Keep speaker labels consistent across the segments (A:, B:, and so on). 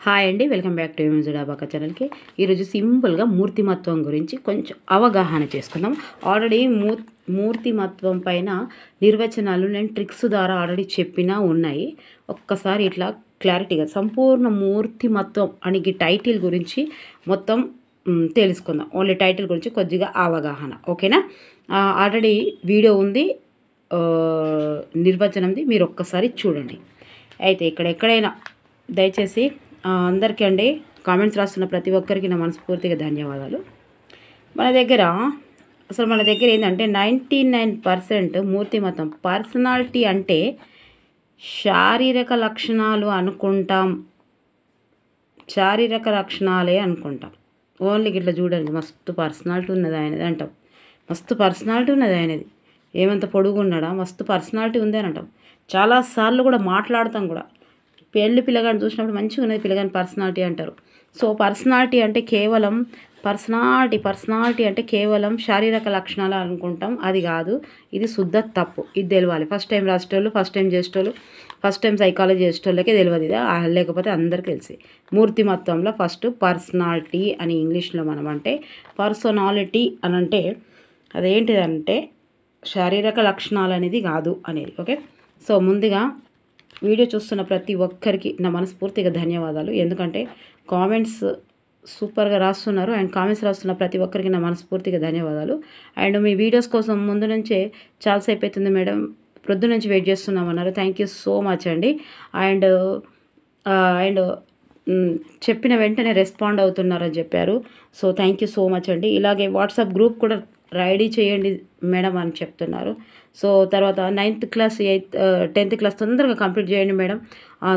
A: Hi అండి, welcome back to డాబాక ఛానల్కి. ఈరోజు సింపుల్గా మూర్తిమత్వం గురించి కొంచెం అవగాహన చేసుకుందాం. ఆల్రెడీ మూర్తిమత్వం పైన నిర్వచనాలు నేను ట్రిక్స్ ద్వారా ఆల్రెడీ చెప్పినా ఉన్నాయి. ఒక్కసారి ఇట్లా క్లారిటీగా సంపూర్ణ మూర్తిమత్వం అని టైటిల్ గురించి మొత్తం తెలుసుకుందాం. ఓన్లీ టైటిల్ గురించి కొద్దిగా అవగాహన, ఓకేనా? ఆల్రెడీ వీడియో ఉంది, నిర్వచనంది, మీరు ఒక్కసారి చూడండి. అయితే ఎక్కడైనా దయచేసి అందరికీ అండి, కామెంట్స్ రాస్తున్న ప్రతి ఒక్కరికి నా మనస్ఫూర్తిగా ధన్యవాదాలు. మన దగ్గర ఏంటంటే 99% మూర్తిమత్వం పర్సనాలిటీ అంటే శారీరక లక్షణాలు అనుకుంటాం. శారీరక లక్షణాలే అనుకుంటాం. ఓన్లీ ఇట్లా చూడండి, మస్తు పర్సనాలిటీ ఉన్నది ఆయనది అంటాం. మస్తు పర్సనాలిటీ ఉన్నది ఆయనది, ఏమంత పొడుగు ఉన్నాడా, మస్తు పర్సనాలిటీ ఉంది అని అంటాం. చాలాసార్లు కూడా మాట్లాడతాం కూడా. పిల్లగాని చూసినప్పుడు మంచిగా ఉన్నది పిల్లగాని పర్సనాలిటీ అంటారు. సో పర్సనాలిటీ అంటే కేవలం పర్సనాలిటీ అంటే కేవలం శారీరక లక్షణాలు అనుకుంటాం. అది కాదు, ఇది శుద్ధ తప్పు. ఇది తెలియాలి. ఫస్ట్ టైం రాసేటోళ్ళు, ఫస్ట్ టైం చేసేటోళ్ళు, ఫస్ట్ టైం సైకాలజీ చేసేటోళ్ళకే తెలియదు ఇది, లేకపోతే అందరికీ తెలిసి. మూర్తిమత్వంలో ఫస్ట్ పర్సనాలిటీ అని ఇంగ్లీష్లో మనం అంటే, పర్సనాలిటీ అని అంటే అదేంటిదంటే శారీరక లక్షణాలు అనేది కాదు అనేది, ఓకే? సో ముందుగా వీడియో చూస్తున్న ప్రతి ఒక్కరికి నా మనస్ఫూర్తిగా ధన్యవాదాలు. ఎందుకంటే కామెంట్స్ సూపర్గా రాస్తున్నారు, అండ్ కామెంట్స్ రాస్తున్న ప్రతి ఒక్కరికి నా మనస్ఫూర్తిగా ధన్యవాదాలు. అండ్ మీ వీడియోస్ కోసం ముందు నుంచే చాలాసేపు అవుతుంది మేడం, ప్రొద్దు నుంచి వెయిట్ చేస్తున్నామన్నారు. థ్యాంక్ యూ సో మచ్ అండి. అండ్ చెప్పిన వెంటనే రెస్పాండ్ అవుతున్నారని చెప్పారు. So thank you so much అండి. ఇలాగే వాట్సాప్ గ్రూప్ కూడా రెడీ చేయండి మేడం అని చెప్తున్నారు. సో తర్వాత 9th క్లాస్ 10th క్లాస్ తొందరగా కంప్లీట్ చేయండి మేడం,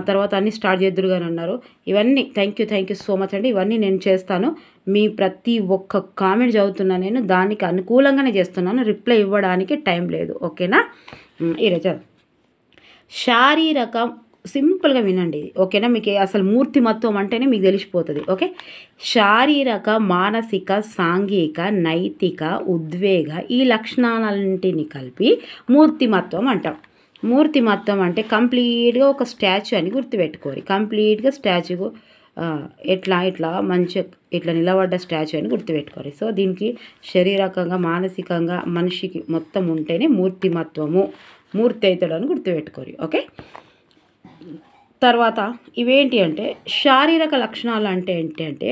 A: తర్వాత అన్నీ స్టార్ట్ చేద్దురుగాని అన్నారు. ఇవన్నీ థ్యాంక్ యూ సో మచ్ అండి. ఇవన్నీ నేను చేస్తాను. మీ ప్రతి ఒక్క కామెంట్ చదువుతున్నాను, నేను దానికి అనుకూలంగానే చేస్తున్నాను. రిప్లై ఇవ్వడానికి టైం లేదు, ఓకేనా? ఈరోజు శారీరక సింపుల్గా వినండి, ఓకేనా? మీకు అసలు మూర్తిమత్వం అంటేనే మీకు తెలిసిపోతుంది, ఓకే? శారీరక, మానసిక, సాంఘిక, నైతిక, ఉద్వేగ ఈ లక్షణాలన్నింటినీ కలిపి మూర్తిమత్వం అంటాం. మూర్తిమత్వం అంటే కంప్లీట్గా ఒక స్టాచ్యూ అని గుర్తుపెట్టుకోరు. కంప్లీట్గా స్టాచ్యూ ఇట్లా మంచిగా ఇట్లా నిలబడ్డ స్టాచ్యూ అని గుర్తుపెట్టుకోరు. సో దీనికి శారీరకంగా, మానసికంగా మనిషికి మొత్తం ఉంటేనే మూర్తిమత్వము, మూర్తి అవుతాడు అని గుర్తుపెట్టుకోరు, ఓకే? తర్వాత ఇవేంటి అంటే శారీరక లక్షణాలు అంటే ఏంటి అంటే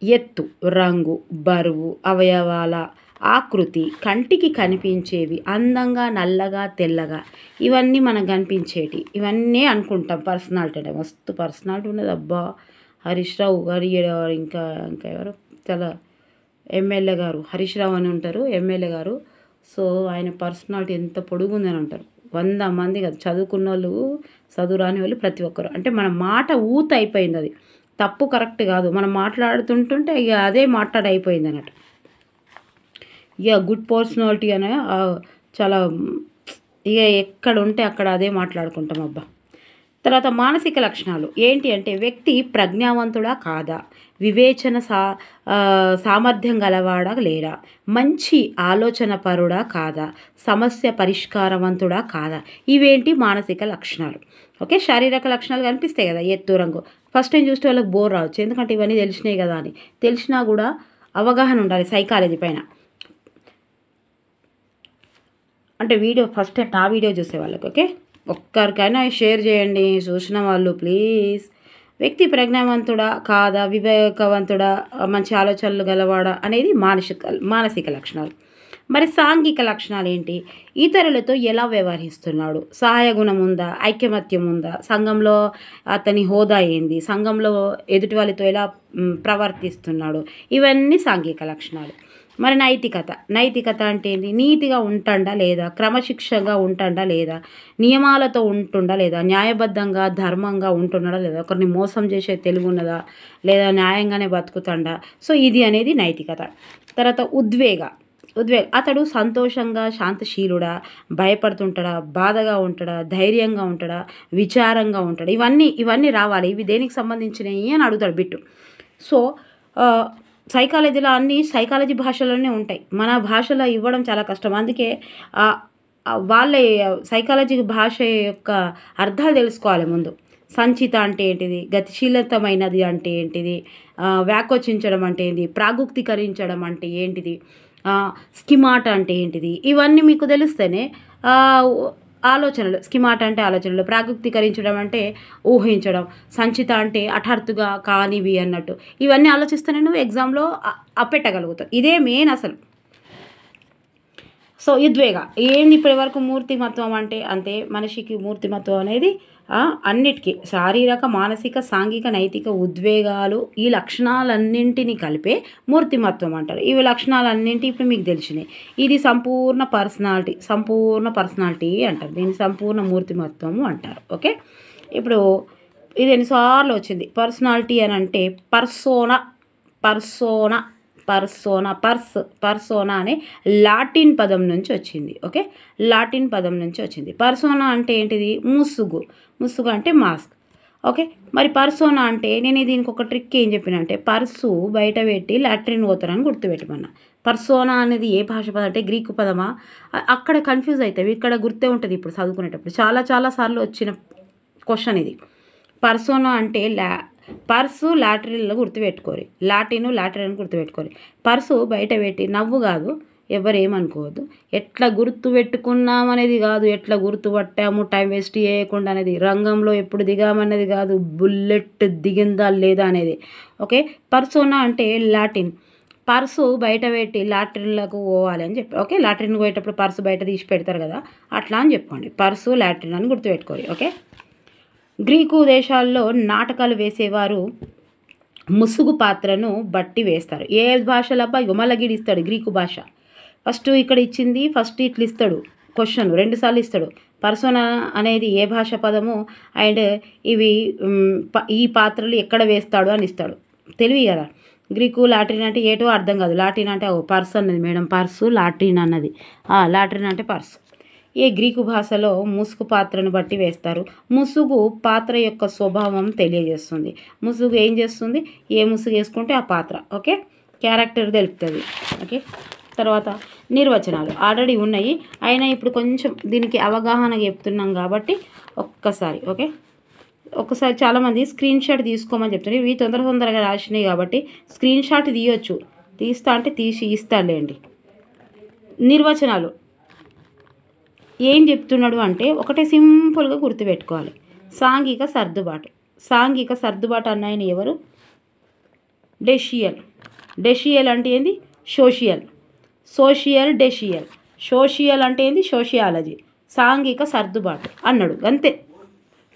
A: ఎత్తు, రంగు, బరువు, అవయవాల ఆకృతి, కంటికి కనిపించేవి, అందంగా, నల్లగా, తెల్లగా, ఇవన్నీ మనకు కనిపించేటి, ఇవన్నీ అనుకుంటాం పర్సనాలిటీ అంటే. మస్తు పర్సనాలిటీ ఉన్నది అబ్బా. హరీష్ రావు గారు, ఇంకా ఎవరు, చాలా ఎమ్మెల్యే గారు హరీష్ రావు అని ఉంటారు, ఎమ్మెల్యే గారు. సో ఆయన పర్సనాలిటీ ఎంత పొడుగుందని అంటారు. 100 మంది కాదు, చదువుకున్న వాళ్ళు, చదువు రాని వాళ్ళు, ప్రతి ఒక్కరు. అంటే మన మాట ఊత అయిపోయింది, అది తప్పు కరెక్ట్ కాదు. మనం మాట్లాడుతుంటుంటే ఇక అదే అయిపోయింది అన్నట్టు. ఇక గుడ్ పర్సనాలిటీ అనే చాలా ఇక ఎక్కడ ఉంటే అక్కడ అదే మాట్లాడుకుంటాం అబ్బా. తర్వాత మానసిక లక్షణాలు ఏంటి అంటే వ్యక్తి ప్రజ్ఞావంతుడా కాదా, వివేచన సామర్థ్యం గలవాడా లేడా, మంచి ఆలోచన పరుడా కాదా, సమస్య పరిష్కారవంతుడా కాదా, ఇవేంటి మానసిక లక్షణాలు, ఓకే? శారీరక లక్షణాలు కనిపిస్తాయి కదా, ఎత్తు, రంగు. ఫస్ట్ టైం చూస్తే వాళ్ళకి బోర్ రావచ్చు, ఎందుకంటే ఇవన్నీ తెలిసినాయి కదా అని. తెలిసినా కూడా అవగాహన ఉండాలి సైకాలజీ పైన. అంటే ఫస్ట్ టైం నా వీడియో చూసే వాళ్ళకి, ఓకే? ఒక్కరికైనా షేర్ చేయండి చూసిన వాళ్ళు, ప్లీజ్. వ్యక్తి ప్రజ్ఞావంతుడా కాదా, వివేకవంతుడా, మంచి ఆలోచనలు గలవాడా అనేది మానసిక లక్షణాలు. మరి సాంఘిక లక్షణాలు ఏంటి? ఇతరులతో ఎలా వ్యవహరిస్తున్నాడు, సహాయ గుణం ఉందా, ఐకమత్యం ఉందా, సంఘంలో అతని హోదా ఏంది, సంఘంలో ఎదుటి వాళ్ళతో ఎలా ప్రవర్తిస్తున్నాడు, ఇవన్నీ సాంఘిక లక్షణాలు. మరి నైతికత అంటే ఏంటి? నీతిగా ఉంటాడా లేదా, క్రమశిక్షగా ఉంటాడా లేదా, నియమాలతో ఉంటుండా లేదా, న్యాయబద్ధంగా ధర్మంగా ఉంటున్నాడా లేదా, ఒకరిని మోసం చేసే తెలివి ఉన్నదా లేదా, న్యాయంగానే బతుకుతాడా. సో ఇది అనేది నైతికత. తర్వాత ఉద్వేగ అతడు సంతోషంగా, శాంతశీలుడా, భయపడుతుంటాడా, బాధగా ఉంటాడా, ధైర్యంగా ఉంటాడా, విచారంగా ఉంటాడా, ఇవన్నీ రావాలి. ఇవి దేనికి సంబంధించినవి అని అడుగుతాడు బిట్టు. సో సైకాలజీలో అన్నీ సైకాలజీ భాషలోనే ఉంటాయి, మన భాషలో ఇవ్వడం చాలా కష్టం. అందుకే వాళ్ళ సైకాలజీ భాష యొక్క అర్థాలు తెలుసుకోవాలి ముందు. సంచిత అంటే ఏంటిది, గతిశీలతమైనది అంటే ఏంటిది, వ్యాకోచించడం అంటే ఏంటి, ప్రాగుక్తీకరించడం అంటే ఏంటిది, స్కిమాట అంటే ఏంటిది, ఇవన్నీ మీకు తెలిస్తేనే ఆలోచనలు. స్కిమాట అంటే ఆలోచనలు, ప్రాగుక్తీకరించడం అంటే ఊహించడం, సంచిత అంటే హఠాత్తుగా కానివి అన్నట్టు. ఇవన్నీ ఆలోచిస్తేనే నువ్వు ఎగ్జామ్లో పెట్టగలుగుతావు. ఇదే మెయిన్ అసలు. సో ఉద్వేగ ఏంది ఇప్పటివరకు మూర్తిమత్వం అంటే అంతే. మనిషికి మూర్తిమత్వం అనేది అన్నిటికీ శారీరక, మానసిక, సాంఘిక, నైతిక ఉద్వేగాలు ఈ లక్షణాలన్నింటినీ కలిపే మూర్తిమత్వం అంటారు. ఇవి లక్షణాలన్నింటి ఇప్పుడు మీకు తెలిసినాయి. ఇది సంపూర్ణ పర్సనాలిటీ అంటారు. దీన్ని సంపూర్ణ మూర్తిమత్వము అంటారు. ఓకే, ఇప్పుడు ఇది ఎన్నిసార్లు వచ్చింది పర్సనాలిటీ అని అంటే పర్సోనా అనే లాటిన్ పదం నుంచి వచ్చింది. ఓకే, లాటిన్ పదం నుంచి వచ్చింది. పర్సోనా అంటే ఏంటిది, ముసుగు అంటే మాస్క్. ఓకే, మరి పర్సోనా అంటే నేను దీనికి ఒక ట్రిక్ ఏం చెప్పిన అంటే, పర్సు బయట పెట్టి లాట్రిన్ పోతారని గుర్తుపెట్టమన్నా. పర్సోనా అనేది ఏ భాష పదం అంటే గ్రీకు పదమా, అక్కడ కన్ఫ్యూజ్ అవుతాయి. ఇక్కడ గుర్తే ఉంటుంది ఇప్పుడు చదువుకునేటప్పుడు. చాలా సార్లు వచ్చిన క్వశ్చన్ ఇది. పర్సోనా అంటే పర్సు లాటరీలో గుర్తుపెట్టుకోరు, లాటరీని గుర్తుపెట్టుకోరు. పర్సు బయట పెట్టి నవ్వు కాదు, ఎవరేమనుకోవద్దు. ఎట్లా గుర్తు పెట్టుకున్నామనేది కాదు, ఎట్లా గుర్తుపట్టాము టైం వేస్ట్ చేయకుండా అనేది, రంగంలో ఎప్పుడు దిగామన్నది కాదు, బుల్లెట్ దిగిందా లేదా అనేది. ఓకే, పర్సోనా అంటే లాటిన్. పర్సు బయట పెట్టి లాట్రిన్లకు పోవాలి అని చెప్పి. ఓకే, లాట్రిన్ పోయేటప్పుడు పర్సు బయట తీసి పెడతారు కదా, అట్లా అని చెప్పుకోండి. పర్సు లాట్రిన్ అని గుర్తుపెట్టుకోవాలి. ఓకే, గ్రీకు దేశాల్లో నాటకాలు వేసేవారు ముసుగు పాత్రను బట్టి వేస్తారు. ఏ భాషలో మళ్ళీ ఇస్తాడు గ్రీకు భాష. ఫస్ట్ ఇక్కడ ఇచ్చింది, ఫస్ట్ ఇట్లా ఇస్తాడు క్వశ్చన్, 2 సార్లు ఇస్తాడు. పర్సోనా అనేది ఏ భాష పదము అండ్ ఇవి ఈ పాత్రలు ఎక్కడ వేస్తాడు అని ఇస్తాడు. తెలివి కదా. గ్రీకు లాట్రిన్ అంటే ఏటో అర్థం కాదు. లాటిన్ అంటే పర్స్ అన్నది మేడం, పర్సు లాట్రిన్ అన్నది, లాట్రిన్ అంటే పర్సు. ఏ గ్రీకు భాషలో ముసుగు పాత్రను బట్టి వేస్తారు. ముసుగు పాత్ర యొక్క స్వభావం తెలియజేస్తుంది. ముసుగు ఏం చేస్తుంది, ఏ ముసుగు వేసుకుంటే ఆ పాత్ర ఓకే క్యారెక్టర్ తెలుపుతుంది. ఓకే, తర్వాత నిర్వచనాలు ఆల్రెడీ ఉన్నాయి, అయినా ఇప్పుడు కొంచెం దీనికి అవగాహన చెప్తున్నాం కాబట్టి ఒక్కసారి చాలామంది స్క్రీన్ షాట్ తీసుకోమని చెప్తున్నారు. ఇవి తొందరగా రాసినాయి కాబట్టి స్క్రీన్ షాట్ తీయొచ్చు, తీస్తా అంటే తీసి ఇస్తానులేండి. నిర్వచనాలు ఏం చెప్తున్నాడు అంటే ఒకటే సింపుల్గా గుర్తుపెట్టుకోవాలి. సాంఘిక సర్దుబాటు అన్నాయని ఎవరు, డెషియల్ అంటే ఏంది, సోషియల్ డెషియల్. సోషియల్ అంటే ఏంది, సోషియాలజీ. సాంఘిక సర్దుబాటు అన్నాడు అంతే.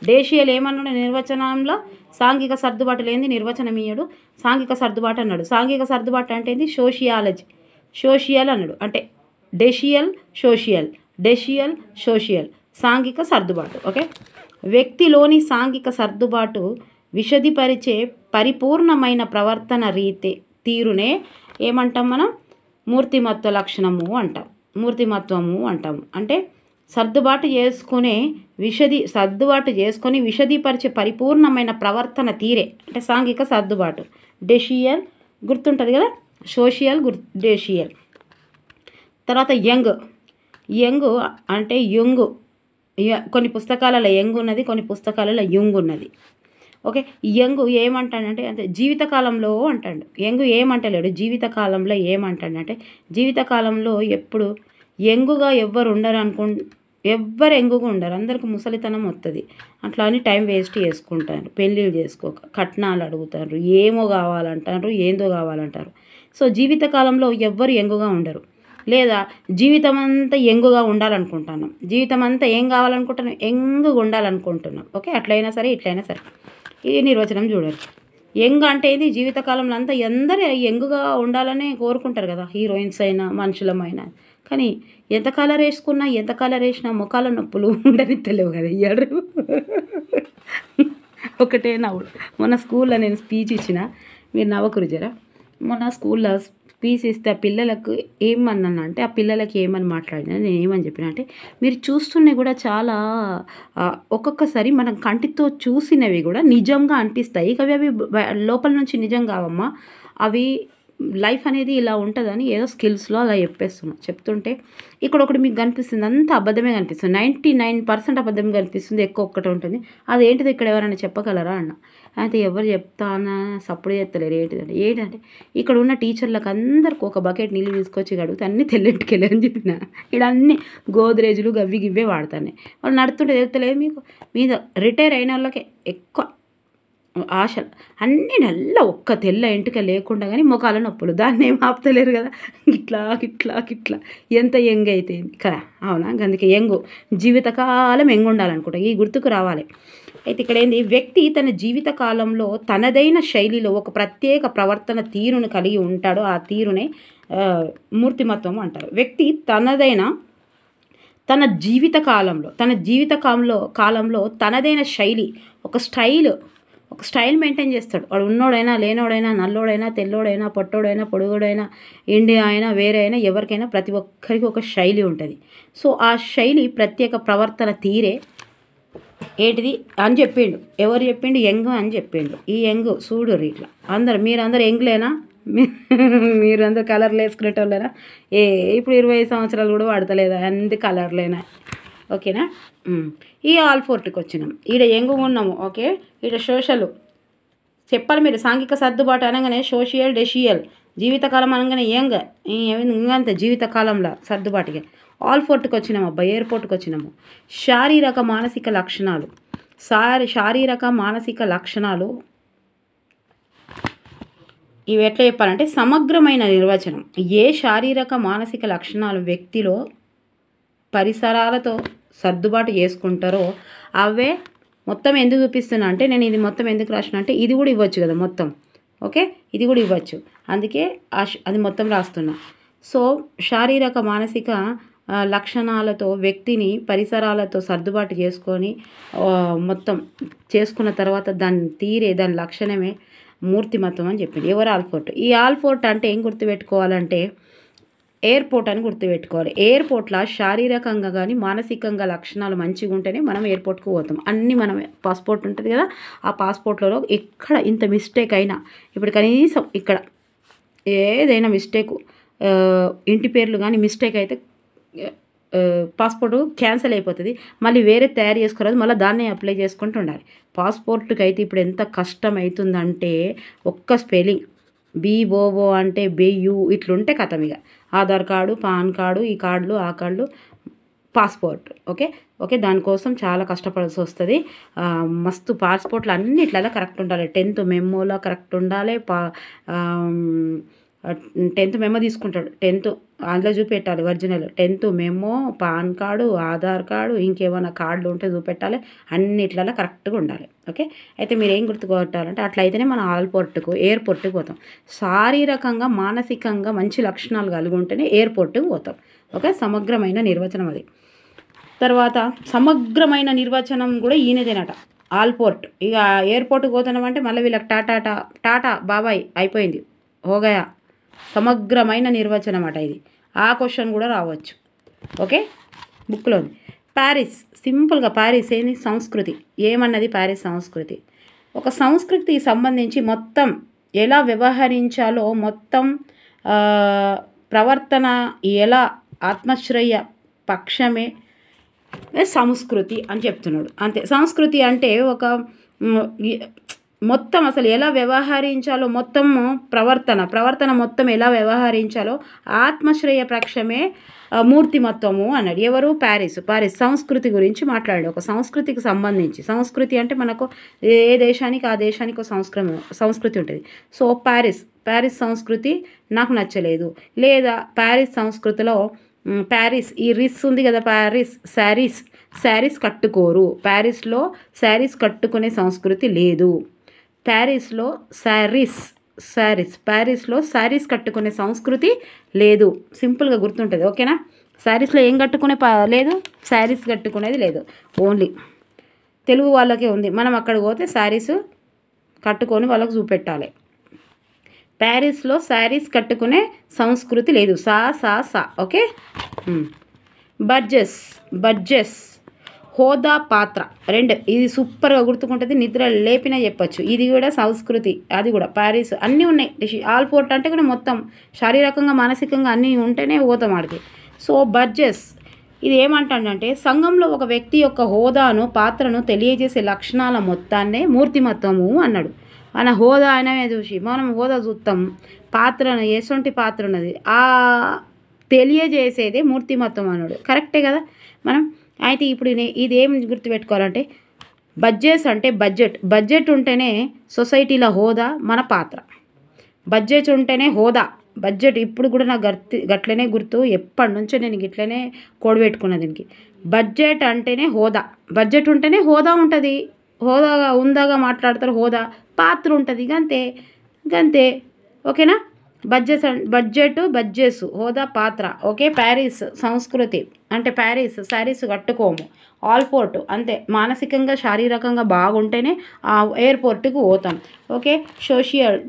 A: డేషియల్ ఏమన్నాడు నిర్వచనంలో, సాంఘిక సర్దుబాటు లేని నిర్వచనం ఇయ్యడు, సాంఘిక సర్దుబాటు అన్నాడు. సాంఘిక సర్దుబాటు అంటే ఏంది, సోషియల్ అన్నాడు. అంటే డెషియల్ సోషియల్ సాంఘిక సర్దుబాటు. ఓకే, వ్యక్తిలోని సాంఘిక సర్దుబాటు విశదీపరిచే పరిపూర్ణమైన ప్రవర్తన తీరునే ఏమంటాం మనం, మూర్తిమత్వము అంటాము. అంటే సర్దుబాటు చేసుకొని విశదీపరిచే పరిపూర్ణమైన ప్రవర్తన తీరే అంటే సాంఘిక సర్దుబాటు. డెషియల్ గుర్తుంటుంది కదా, డెషియల్. తర్వాత యంగ్ అంటే కొన్ని పుస్తకాలలో యంగ్ ఉన్నది, కొన్ని పుస్తకాలలో యుంగ్ ఉన్నది. ఓకే, యంగ్ ఏమంటాడంటే అంటే జీవితకాలంలో అంటాడు. యంగ్ ఏమంటలేడు, జీవితకాలంలో ఏమంటాడంటే జీవితకాలంలో ఎప్పుడు యంగుగా ఎవ్వరు యంగుగా ఉండరు, అందరికి ముసలితనం వస్తుంది. అట్లా అని టైం వేస్ట్ చేసుకుంటారు, పెళ్ళిళ్ళు చేసుకోక, కట్నాలు అడుగుతారు, ఏమో కావాలంటారు, ఏందో కావాలంటారు. సో జీవితకాలంలో ఎవ్వరు యంగుగా ఉండరు, లేదా జీవితం అంతా యంగుగా ఉండాలనుకుంటున్నాం, జీవితం అంతా ఏం కావాలనుకుంటున్నాం, యంగుగా ఉండాలనుకుంటున్నాం. ఓకే, అట్లయినా సరే ఇట్లయినా సరే ఈ నిర్వచనం చూడండి. యంగ్ అంటే ఇది జీవితకాలంలో అంతా అందరూ యంగుగా ఉండాలనే కోరుకుంటారు కదా, హీరోయిన్స్ అయినా మనుషులమైనా. కానీ ఎంత కలర్ వేసినా ముఖాల నొప్పులు ఉండని తెలియవు కదా. ఇయ్యాడు ఒకటే నవ్వు. మొన్న స్కూల్లో నేను స్పీచ్ ఇచ్చిన, మీరు నవ్వకురు జరా. మొన్న స్కూల్లో స్పీచ్ ఇస్తే ఆ పిల్లలకు ఏమన్నానంటే, ఆ పిల్లలకి ఏమని మాట్లాడినా నేను ఏమని చెప్పిన అంటే, మీరు చూస్తున్నవి కూడా చాలా ఒక్కొక్కసారి మనం కంటితో చూసినవి కూడా నిజంగా అనిపిస్తాయి. అవి లోపల నుంచి నిజం కావమ్మా, అవి లైఫ్ అనేది ఇలా ఉంటుందని ఏదో స్కిల్స్లో అలా చెప్పేస్తున్నాం. చెప్తుంటే ఇక్కడ ఒకటి మీకు కనిపిస్తుంది, అంతా అబద్ధమే కనిపిస్తుంది. 99% అబద్ధం కనిపిస్తుంది, ఎక్కువ ఒక్కటే ఉంటుంది. అదేంటిది ఇక్కడ ఎవరైనా చెప్పగలరా అన్న. అయితే ఎవరు చెప్తానా సప్పుడు చేస్తలేరు. ఏంటంటే ఇక్కడ ఉన్న టీచర్లకు అందరికి ఒక బకెట్ నీళ్ళు తీసుకొచ్చి కడుగుతా అన్నీ తెల్లెట్టుకెళ్ళి అని చెప్పిన. ఇక్కడ అన్ని గోద్రేజులు గవ్వి గివ్వే వాడతానే. వాళ్ళు నడుతుంటే తెలుస్తలేదు మీకు. మీద రిటైర్ అయిన వాళ్ళకే ఎక్కువ ఆశలు. అన్నీ నల్ల ఒక్క తెల్ల ఎంటుక లేకుండా కానీ మొఖాల నొప్పులు. దాన్ని ఏం ఆపుతలేరు కదా. ఇట్లా ఎంత యంగ్ అయితే కదా. అవునా, అందుకే యంగు జీవితకాలం యంగ్ ఉండాలనుకుంటా. ఈ గుర్తుకు రావాలి. అయితే ఇక్కడ ఏంది, వ్యక్తి తన జీవితకాలంలో తనదైన శైలిలో ఒక ప్రత్యేక ప్రవర్తన తీరును కలిగి ఉంటాడో ఆ తీరునే మూర్తిమత్వం అంటారు. వ్యక్తి తన జీవిత కాలంలో తనదైన శైలి, ఒక స్టైల్ మెయింటైన్ చేస్తాడు. వాడు ఉన్నోడైనా లేనోడైనా నల్లోడైనా తెల్లోడైనా పొట్టోడైనా పొడుగుడైనా ఇండియా అయినా వేరే అయినా ఎవరికైనా ప్రతి ఒక్కరికి ఒక శైలి ఉంటుంది. సో ఆ శైలి ప్రత్యేక ప్రవర్తన తీరే ఏంటిది అని చెప్పిండు. ఎవరు చెప్పిండు? యంగ్ అని చెప్పిండు. ఈ యంగ్ చూడుర్రి ఇట్లా మీరందరూ యంగ్లేనా? మీరందరూ కలర్లు వేసుకునేటోళ్ళేనా? ఇప్పుడు 20 సంవత్సరాలు కూడా వాడతలేదా? అన్ని కలర్లేనా? ఓకేనా. ఈ ఆల్ఫోర్ట్కి వచ్చినాం. ఈడ యంగ్ ఉన్నాము. ఓకే, ఈడ సోషల్ చెప్పాలి మీరు. సాంఘిక సర్దుబాటు అనగానే సోషియల్ డెషియల్, జీవితకాలం అనగానే ఇంకంతే జీవితకాలంలో సర్దుబాటుగా. ఆల్ఫోర్ట్కి వచ్చినాము అబ్బా, ఎయిర్పోర్ట్కి వచ్చినాము. శారీరక మానసిక లక్షణాలు ఇవి ఎట్లా చెప్పాలంటే సమగ్రమైన నిర్వచనం. ఏ శారీరక మానసిక లక్షణాలు వ్యక్తిలో పరిసరాలతో సర్దుబాటు చేసుకుంటారో అవే మొత్తం ఎందుకు చూపిస్తున్నా అంటే, నేను ఇది మొత్తం ఎందుకు రాసిన అంటే ఇది కూడా ఇవ్వచ్చు కదా మొత్తం. ఓకే, ఇది కూడా ఇవ్వచ్చు, అందుకే అది మొత్తం రాస్తున్నా. సో శారీరక మానసిక లక్షణాలతో వ్యక్తిని పరిసరాలతో సర్దుబాటు చేసుకొని మొత్తం చేసుకున్న తర్వాత దాని లక్షణమే మూర్తిమత్వం అని చెప్పింది. ఎవరు? ఆల్ఫోర్ట్. ఈ ఆల్ఫోర్ట్ అంటే ఏం గుర్తుపెట్టుకోవాలంటే ఎయిర్పోర్ట్ అని గుర్తుపెట్టుకోవాలి. ఎయిర్పోర్ట్లో శారీరకంగా కానీ మానసికంగా లక్షణాలు మంచిగా ఉంటేనే మనం ఎయిర్పోర్ట్కి పోతాం. అన్నీ మనం పాస్పోర్ట్ ఉంటుంది కదా, ఆ పాస్పోర్ట్లో ఎక్కడ ఇంత మిస్టేక్ అయినా, ఇప్పుడు కనీసం ఇక్కడ ఏదైనా మిస్టేకు, ఇంటి పేర్లు కానీ మిస్టేక్ అయితే పాస్పోర్టు క్యాన్సిల్ అయిపోతుంది. మళ్ళీ వేరే తయారు చేసుకోరాదు, మళ్ళీ దాన్నే అప్లై చేసుకుంటూ ఉండాలి. పాస్పోర్ట్కి అయితే ఇప్పుడు ఎంత కష్టం అవుతుందంటే ఒక్క స్పెల్లింగ్ BOO అంటే BU ఇట్లుంటే కథం. ఇక ఆధార్ కార్డు, పాన్ కార్డు, ఈ కార్డులు ఆ కార్డులు, పాస్పోర్ట్. ఓకే, దానికోసం చాలా కష్టపడాల్సి వస్తుంది. మస్తు పాస్పోర్ట్లు అన్నిట్లలో కరెక్ట్ ఉండాలి. 10th మెమోలో కరెక్ట్ ఉండాలి. 10th మెమో తీసుకుంటాడు, 10th అందులో చూపెట్టాలి original. 10th memo, PAN card, Aadhaar card, ఇంకేమైనా కార్డులు ఉంటే చూపెట్టాలి. అన్నిట్లలో కరెక్ట్గా ఉండాలి. ఓకే, అయితే మీరు ఏం గుర్తుకోవాలంటే అట్లయితేనే మనం ఎయిర్పోర్ట్కి పోతాం. శారీరకంగా మానసికంగా మంచి లక్షణాలు కలిగి ఉంటేనే ఎయిర్పోర్ట్కి పోతాం. ఓకే, సమగ్రమైన నిర్వచనం అది. తర్వాత సమగ్రమైన నిర్వచనం కూడా ఈయనదేనట, ఆల్పోర్ట్. ఇక ఎయిర్పోర్ట్కి పోతున్నామంటే మళ్ళీ వీళ్ళకి టాటా బాబాయ్ అయిపోయింది, హోగయా. సమగ్రమైన నిర్వచనం అట ఇది. ఆ క్వశ్చన్ కూడా రావచ్చు. ఓకే, బుక్లోని. ప్యారిస్, సింపుల్గా ప్యారిస్ ఏంది? సంస్కృతి. ఏమన్నది ప్యారిస్ సంస్కృతి? ఒక సంస్కృతికి సంబంధించి మొత్తం ఎలా వ్యవహరించాలో, మొత్తం ప్రవర్తన ఎలా ఆత్మశ్రేయ పక్షమే సంస్కృతి అని చెప్తున్నాడు. అంతే. సంస్కృతి అంటే ఒక మొత్తం అసలు ఎలా వ్యవహరించాలో, మొత్తం ప్రవర్తన మొత్తం ఎలా వ్యవహరించాలో ఆత్మశ్రేయ పక్షమే మూర్తిమత్వము అన్నాడు. ఎవరు? ప్యారిస్ సంస్కృతి గురించి మాట్లాడాడు. ఒక సంస్కృతికి సంబంధించి, సంస్కృతి అంటే మనకు ఏ దేశానికి ఆ దేశానికి సంస్కృతి ఉంటుంది. సో ప్యారిస్ సంస్కృతి నాకు నచ్చలేదు. లేదా ప్యారిస్ సంస్కృతిలో ఈ రిస్ ఉంది కదా, శారీస్ కట్టుకోరు. ప్యారిస్లో శారీస్ కట్టుకునే సంస్కృతి లేదు. ప్యారిస్లో శారీస్ కట్టుకునే సంస్కృతి లేదు. సింపుల్గా గుర్తుంటుంది. ఓకేనా. శారీస్లో ఏం కట్టుకునే లేదు, శారీస్ కట్టుకునేది లేదు. ఓన్లీ తెలుగు వాళ్ళకే ఉంది. మనం అక్కడికి పోతే శారీస్ కట్టుకొని వాళ్ళకు చూపెట్టాలి. ప్యారిస్లో శారీస్ కట్టుకునే సంస్కృతి లేదు. సా. ఓకే. బడ్జెస్ హోదా పాత్ర రెండు ఇది సూపర్గా గుర్తుకుంటుంది, నిద్ర లేపినా చెప్పచ్చు. ఇది కూడా సంస్కృతి, అది కూడా ప్యారిస్ అన్నీ ఉన్నాయి. ఆల్ ఫోర్ట్ అంటే కూడా మొత్తం శారీరకంగా మానసికంగా అన్నీ ఉంటేనే పోతాం ఆడికి. సో బర్జెస్ ఇది ఏమంటాడంటే సంఘంలో ఒక వ్యక్తి యొక్క హోదాను పాత్రను తెలియజేసే లక్షణాల మొత్తాన్నే మూర్తిమత్వము అన్నాడు. మన హోదా అనేవి చూసి మనం హోదా చూస్తాం, పాత్రను ఎటువంటి పాత్ర ఉన్నది ఆ తెలియజేసేదే మూర్తిమత్వం అన్నాడు. కరెక్టే కదా మనం. అయితే ఇప్పుడు ఇది ఏం గుర్తుపెట్టుకోవాలంటే బడ్జెట్స్ అంటే బడ్జెట్ ఉంటేనే సొసైటీలో హోదా మన పాత్ర. బడ్జెట్ ఉంటేనే హోదా. బడ్జెట్ ఇప్పుడు కూడా నాకు గట్లనే గుర్తు, ఎప్పటి నుంచో నేను గిట్లనే కూడబెట్టుకున్నా దీనికి. బడ్జెట్ అంటేనే హోదా, బడ్జెట్ ఉంటేనే హోదా ఉంటుంది. హోదాగా ఉందాగా మాట్లాడతారు, హోదా పాత్ర ఉంటుంది, గంతే ఓకేనా. బడ్జెట్స్ హోదా పాత్ర ఓకే. ప్యారిస్ సంస్కృతి అంటే ప్యారిస్ శారీస్ కట్టుకోము. ఆల్ పోర్ట్ అంతే, మానసికంగా శారీరకంగా బాగుంటేనే ఆ ఎయిర్పోర్ట్కి పోతాం ఓకే.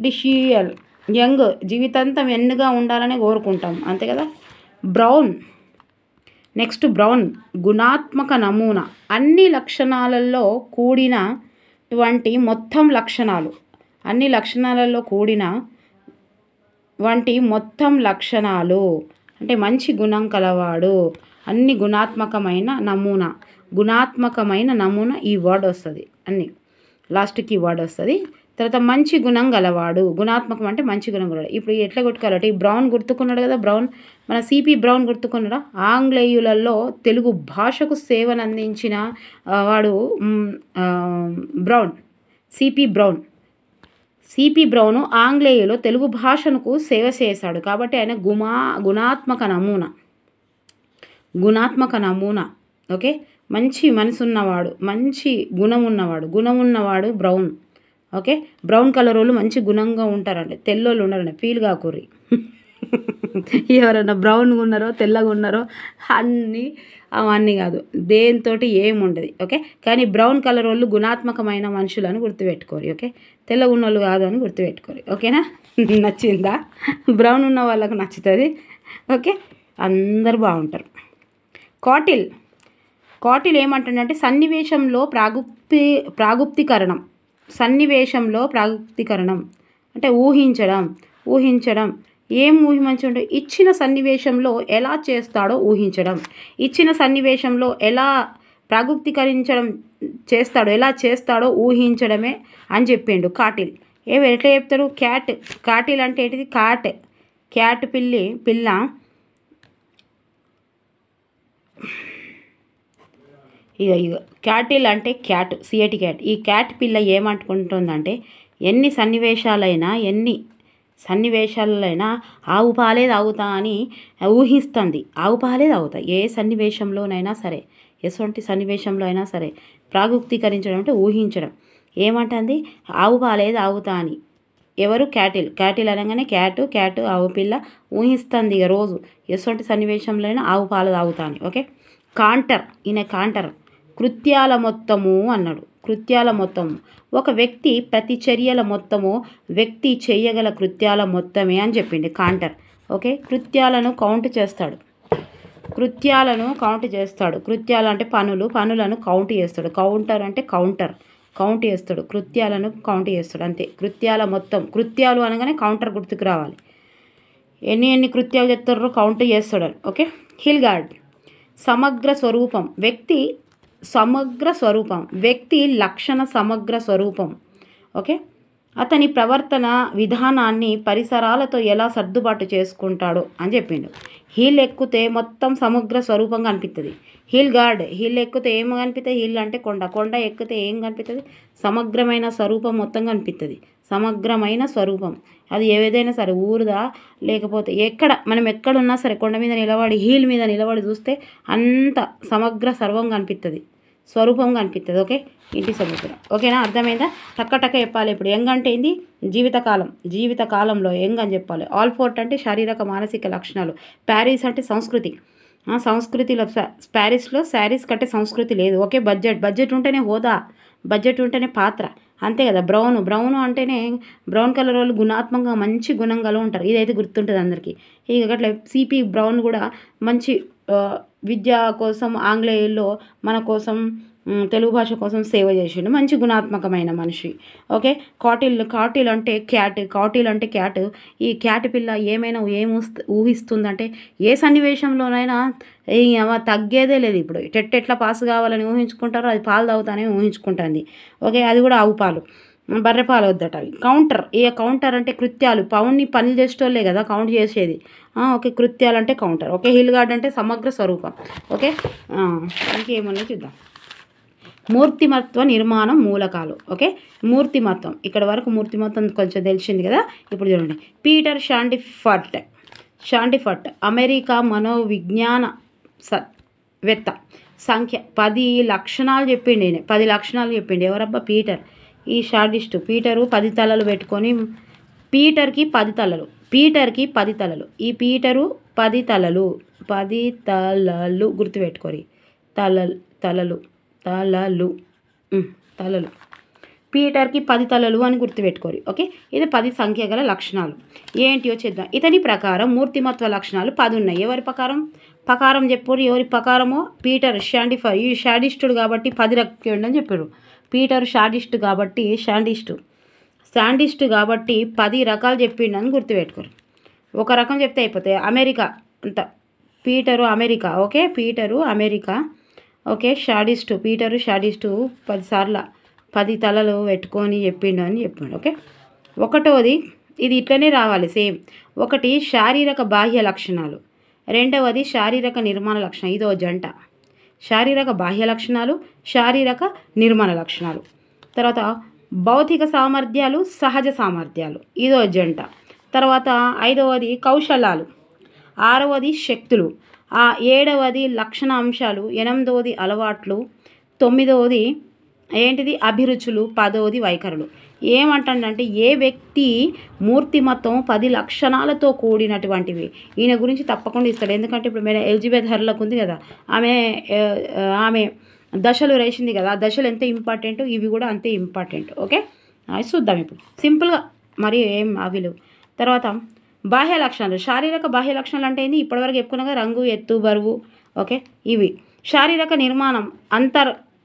A: డిషియల్ యంగ్ జీవితాంతం ఎన్నుగా ఉండాలని కోరుకుంటాం అంతే కదా. నెక్స్ట్ బ్రౌన్ గుణాత్మక నమూనా, అన్ని లక్షణాలలో కూడినటువంటి మొత్తం లక్షణాలు, అన్ని లక్షణాలలో కూడిన వంటి మొత్తం లక్షణాలు అంటే మంచి గుణం కలవాడు, అన్ని గుణాత్మకమైన నమూనా ఈ వర్డ్ వస్తుంది, అన్ని లాస్ట్కి వర్డ్ వస్తుంది. తర్వాత మంచి గుణం గలవాడు, గుణాత్మకం అంటే మంచి గుణం గలవాడు. ఇప్పుడు ఎట్లా కొట్టుకోవాలంటే ఈ బ్రౌన్ గుర్తుకున్నాడు కదా, బ్రౌన్ మన సిపి బ్రౌన్ గుర్తుకున్నాడా. ఆంగ్లేయులలో తెలుగు భాషకు సేవనందించిన వాడు బ్రౌన్, సిపి బ్రౌన్ ఆంగ్లేయులో తెలుగు భాషకు సేవ చేశాడు కాబట్టి ఆయన గుణాత్మక నమూనా ఓకే. మంచి మనసు ఉన్నవాడు, మంచి గుణం ఉన్నవాడు బ్రౌన్ ఓకే. బ్రౌన్ కలర్ వాళ్ళు మంచి గుణంగా ఉంటారండి, తెల్లోళ్ళు ఉన్నారండి, ఫీల్ కాకూర్రి. ఎవరైనా బ్రౌన్గా ఉన్నారో తెల్లగా ఉన్నారో అవన్నీ కాదు, దేనితోటి ఏముండదు ఓకే. కానీ బ్రౌన్ కలర్ వాళ్ళు గుణాత్మకమైన మనుషులను గుర్తుపెట్టుకోరు ఓకే. తెల్లగా ఉన్న వాళ్ళు కాదు అని గుర్తుపెట్టుకోరు ఓకేనా. నచ్చిందా? బ్రౌన్ ఉన్న వాళ్ళకు నచ్చుతుంది ఓకే, అందరు బాగుంటారు. కాటిల్ ఏమంటుందంటే సన్నివేశంలో ప్రాగుప్తీకరణం అంటే ఊహించడం. ఏం ఊహించడం? ఇచ్చిన సన్నివేశంలో ఎలా చేస్తాడో ఊహించడం, ఇచ్చిన సన్నివేశంలో ఎలా ప్రాగుప్తీకరించడం ఎలా చేస్తాడో ఊహించడమే అని చెప్పిండు కాటిల్. ఎట్లా చెప్తారు? కాటిల్ అంటే ఏంటిది? క్యాట్ పిల్ల ఇక క్యాటిల్ అంటే క్యాట్. ఈ క్యాట్ పిల్ల ఏమంటుకుంటుందంటే ఎన్ని సన్నివేశాలైనా ఆవు పాలే తాగుతా అని ఊహిస్తుంది. ఆవు పాలే తాగుతా ఏ సన్నివేశంలోనైనా సరే, ఎటువంటి సన్నివేశంలో అయినా సరే. ప్రాగుప్తీకరించడం అంటే ఊహించడం. ఏమంటుంది? ఆవు పాలే తాగుతా అని. ఎవరు? క్యాటిల్ అనగానే క్యాట్ ఆవు పిల్ల ఊహిస్తుంది ఇక రోజు ఎటువంటి సన్నివేశంలో అయినా ఆవు పాలు తాగుతా అని ఓకే. కాంటర్ కృత్యాల మొత్తము అన్నాడు. కృత్యాల మొత్తము ఒక వ్యక్తి ప్రతిచర్యల మొత్తము వ్యక్తి చేయగల కృత్యాల మొత్తమే అని చెప్పింది కాంటర్ ఓకే. కృత్యాలను కౌంట్ చేస్తాడు. కృత్యాలు అంటే పనులను కౌంట్ చేస్తాడు. కౌంటర్ అంటే కౌంట్ చేస్తాడు. కృత్యాలను కౌంట్ చేస్తాడు అంతే. కృత్యాల మొత్తం, కృత్యాలు అనగానే కౌంటర్ గుర్తుకు రావాలి. ఎన్ని కృత్యాలు చేస్తారో కౌంట్ చేస్తాడు ఓకే. హిల్గార్డ్ సమగ్ర స్వరూపం, వ్యక్తి లక్షణ సమగ్ర స్వరూపం ఓకే. అతని ప్రవర్తన విధానాన్ని పరిసరాలతో ఎలా సర్దుబాటు చేసుకుంటాడో అని చెప్పిండు. హిల్ ఎక్కితే మొత్తం సమగ్ర స్వరూపంగా అనిపిస్తుంది. హిల్ ఎక్కితే ఏం కనిపిస్తుంది? హిల్ అంటే కొండ ఎక్కితే ఏం కనిపిస్తుంది? సమగ్రమైన స్వరూపం మొత్తం కనిపిస్తుంది. సమగ్రమైన స్వరూపం అది ఏదైనా సరే, ఊరుదా లేకపోతే మనం ఎక్కడున్నా సరే కొండ మీద నిలబడి హీల్ మీద నిలబడి చూస్తే అంత సమగ్ర స్వరూపం కనిపిస్తుంది ఓకే. ఇంటి సముద్రం ఓకేనా, అర్థమైందా? టక్క చెప్పాలి. ఇప్పుడు యంగ్ అంటే ఏంది? జీవితకాలంలో యంగ్ అని చెప్పాలి. ఆల్ ఫోర్ట్ అంటే శారీరక మానసిక లక్షణాలు. ప్యారిస్ అంటే సంస్కృతిలో ప్యారిస్లో శారీస్ కంటే సంస్కృతి లేదు ఓకే. బడ్జెట్ ఉంటేనే హోదా, బడ్జెట్ ఉంటేనే పాత్ర అంతే కదా. బ్రౌన్ అంటేనే బ్రౌన్ కలర్ వాళ్ళు గుణాత్మకంగా మంచి గుణంగా ఉంటారు. ఇదైతే గుర్తుంటుంది అందరికీ. ఇక అట్లా సిపి బ్రౌన్ కూడా మంచి విద్య కోసం ఆంగ్లేయుల్లో మన కోసం తెలుగు భాష కోసం సేవ చేసిండు. మంచి గుణాత్మకమైన మనిషి. ఓకే. కాటిల్ అంటే క్యాట్. ఈ క్యాట్ పిల్ల ఏమైనా ఊహిస్తుందంటే ఏ సన్నివేశంలోనైనా తగ్గేదే లేదు. ఇప్పుడు ఎట్లా పాస్ కావాలని ఊహించుకుంటారో అది పాలు తాగుతానే ఊహించుకుంటుంది. ఓకే. అది కూడా ఆవు పాలు, బర్రె పాలు వద్దట అవి. కౌంటర్ అంటే కృత్యాలు, పనులు చేసేటోళ్ళే కదా కౌంట్ చేసేది. ఓకే. కృత్యాలు అంటే కౌంటర్. ఓకే. హిల్ గార్డ్ అంటే సమగ్ర స్వరూపం. ఓకే. ఇంకేమన్నా చూద్దాం. మూర్తిమత్వ నిర్మాణం మూలకాలు. ఓకే. మూర్తిమత్వం, ఇక్కడ వరకు మూర్తిమత్వం కొంచెం తెలిసింది కదా. ఇప్పుడు చూడండి. పీటర్ షాండిఫర్ట్ అమెరికా మనోవిజ్ఞాన వేత్త. సంఖ్య 10 లక్షణాలు చెప్పిండు. 10 లక్షణాలు చెప్పిండు. ఎవరబ్బా? పీటర్. ఈ షాడిస్టు పీటరు 10 తలలు పెట్టుకొని, పీటర్కి 10 తలలు. ఈ పీటరు 10 తలలు గుర్తుపెట్టుకోరి. తలలు పీటర్కి 10 తలలు అని గుర్తుపెట్టుకోరి. ఓకే. ఇది 10 సంఖ్య గల లక్షణాలు. ఏంటియో చేద్దాం. ఇతని ప్రకారం మూర్తిమత్వ లక్షణాలు 10 ఉన్నాయి. ఎవరి ప్రకారం చెప్పారు? ఎవరి ప్రకారమో? పీటర్ షాండిఫర్ ఈ షాడిస్టుడు కాబట్టి 10 రక్కండి అని చెప్పారు. పీటర్ షాడిస్టు కాబట్టి శాండిస్టు కాబట్టి 10 రకాలు చెప్పిండని గుర్తుపెట్టుకోరు. ఒక రకం చెప్తే అయిపోతాయి. అమెరికా అంత Peter America. Okay. Peter America. Okay. Peter sadist 10 సార్లు 10 తలలు పెట్టుకొని చెప్పిండు అని చెప్పిండు. ఓకే. ఒకటోది ఇది ఇట్లనే రావాలి సేమ్. ఒకటి శారీరక బాహ్య లక్షణాలు, రెండవది శారీరక నిర్మాణ లక్షణం. ఇదో జంట. శారీరక బాహ్య లక్షణాలు, శారీరక నిర్మాణ లక్షణాలు. తర్వాత భౌతిక సామర్థ్యాలు, సహజ సామర్థ్యాలు. ఇదో జంట. తర్వాత 5వది కౌశలాలు, 6వది శక్తులు, 7వది లక్షణ అంశాలు, 8వది అలవాట్లు, 9వది ఏంటిది? అభిరుచులు, 10వది వైఖరులు. ఏమంటాడంటే ఏ వ్యక్తి మూర్తిమత్వం 10 లక్షణాలతో కూడినటువంటివి. ఈయన గురించి తప్పకుండా ఇస్తాడు. ఎందుకంటే ఇప్పుడు మన ఎలిజబెత్ హర్లకు ఉంది కదా, ఆమె దశలు రేసింది కదా. ఆ దశలు ఎంత ఇంపార్టెంట్, ఇవి కూడా అంతే ఇంపార్టెంట్. ఓకే. అది చూద్దాం ఇప్పుడు సింపుల్గా, మరి ఏం అవిలు. తర్వాత బాహ్య లక్షణాలు. శారీరక బాహ్య లక్షణాలు అంటే ఏంది? ఇప్పటివరకు చెప్పుకున్నాక రంగు, ఎత్తు, బరువు. ఓకే. ఇవి శారీరక నిర్మాణం,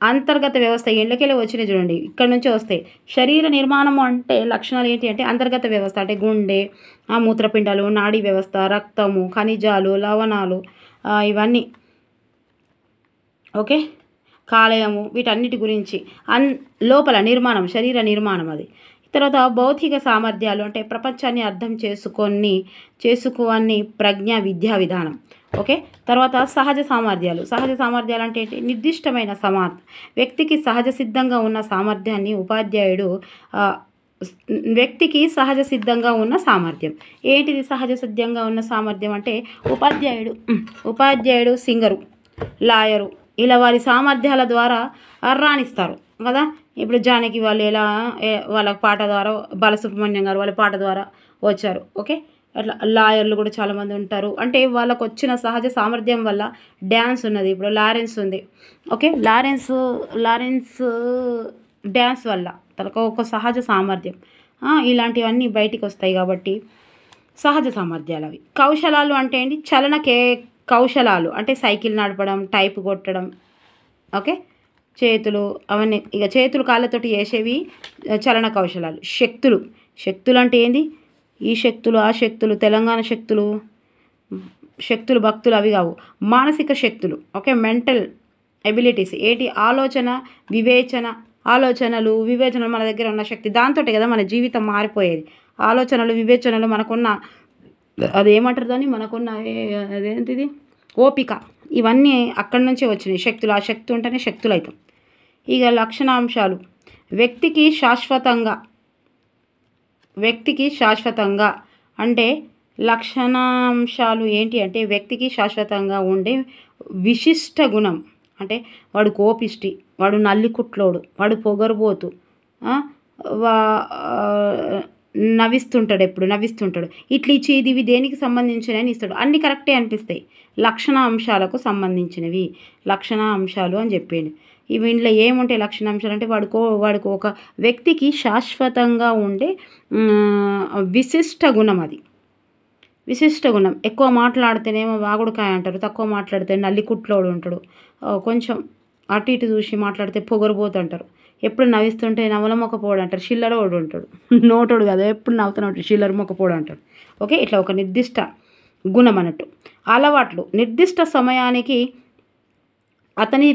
A: అంతర్గత వ్యవస్థ. ఎండ్లకెళ్ళి వచ్చినాయి చూడండి, ఇక్కడ నుంచే వస్తాయి. శరీర నిర్మాణం అంటే లక్షణాలు ఏంటి అంటే అంతర్గత వ్యవస్థ అంటే గుండె, మూత్రపిండాలు, నాడీ వ్యవస్థ, రక్తము, ఖనిజాలు, లవణాలు, ఇవన్నీ. ఓకే. కాలేయము, వీటన్నిటి గురించి లోపల నిర్మాణం, శరీర నిర్మాణం అది. తర్వాత భౌతిక సామర్థ్యాలు అంటే ప్రపంచాన్ని అర్థం చేసుకోని ప్రజ్ఞ, విద్యా విధానం. ఓకే. తర్వాత సహజ సామర్థ్యాలు అంటే ఏంటి? నిర్దిష్టమైన వ్యక్తికి సహజ సిద్ధంగా ఉన్న సామర్థ్యాన్ని వ్యక్తికి సహజ సిద్ధంగా ఉన్న సామర్థ్యం. ఏంటిది సహజ సిద్ధంగా ఉన్న సామర్థ్యం అంటే ఉపాధ్యాయుడు, సింగరు, లాయరు ఇలా వారి సామర్థ్యాల ద్వారా రాణిస్తారు కదా. ఇప్పుడు జానకి వాళ్ళు వాళ్ళ పాట ద్వారా, బాలసుబ్రహ్మణ్యం గారు వాళ్ళ పాట ద్వారా వచ్చారు. ఓకే. అట్లా లాయర్లు కూడా చాలామంది ఉంటారు. అంటే వాళ్ళకు వచ్చిన సహజ సామర్థ్యం వల్ల డ్యాన్స్ ఉన్నది. ఇప్పుడు లారెన్స్ ఉంది. ఓకే. లారెన్స్ డ్యాన్స్ వల్ల తనకు ఒక సహజ సామర్థ్యం. ఇలాంటివన్నీ బయటికి వస్తాయి కాబట్టి సహజ సామర్థ్యాలు అవి. కౌశలాలు అంటే ఏంటి? కౌశలాలు అంటే సైకిల్ నడపడం, టైప్ కొట్టడం. ఓకే. చేతులు అవన్నీ, ఇక చేతులు కాళ్ళతోటి చేసేవి చలన కౌశలాలు. శక్తులు అంటే ఏంది? ఈ శక్తులు, ఆ శక్తులు, తెలంగాణ శక్తులు భక్తులు అవి కావు. మానసిక శక్తులు. ఓకే. మెంటల్ ఎబిలిటీస్ ఏంటి? ఆలోచనలు, వివేచనలు మన దగ్గర ఉన్న శక్తి. దాంతో కదా మన జీవితం మారిపోయేది. ఆలోచనలు, వివేచనలు మనకున్న అదేమంటారు దాన్ని, మనకున్న అదేంటిది ఓపిక, ఇవన్నీ అక్కడి నుంచే వచ్చినాయి శక్తులు. ఆ శక్తి ఉంటేనే శక్తులు అవుతాం. ఇక లక్షణాంశాలు. వ్యక్తికి శాశ్వతంగా అంటే లక్షణాంశాలు ఏంటి అంటే వ్యక్తికి శాశ్వతంగా ఉండే విశిష్ట గుణం. అంటే వాడు కోపిష్టి, వాడు నల్లికుట్లోడు, వాడు పొగరుబోతు, నవ్విస్తుంటాడు. ఇట్లా ఇచ్చేది ఇవి దేనికి సంబంధించినవి ఇస్తాడు. అన్నీ కరెక్టే అనిపిస్తాయి. లక్షణాంశాలకు సంబంధించినవి లక్షణాంశాలు అని చెప్పిండు. వీటిలో ఏముంటాయి లక్షణాంశాలు అంటే వాడికి ఒక వ్యక్తికి శాశ్వతంగా ఉండే విశిష్ట గుణం అది. విశిష్ట గుణం, ఎక్కువ మాట్లాడితేనేమో వాగుడుకాయ అంటారు, తక్కువ మాట్లాడితే నల్లికుట్లోడు ఉంటాడు. కొంచెం అటు ఇటు చూసి మాట్లాడితే పొగరుబోతు అంటారు. ఎప్పుడు నవ్విస్తుంటే నవల మొక్కపోడు అంటారు, చిల్లరోడు ఉంటాడు. నోటోడు కదా, ఎప్పుడు నవ్వుతూనే ఉంటాడు, చిల్లర మొక్కపోడు అంటాడు. ఓకే, ఇట్లా ఒక నిర్దిష్ట గుణం అన్నట్టు. అలవాట్లు, నిర్దిష్ట సమయానికి అతని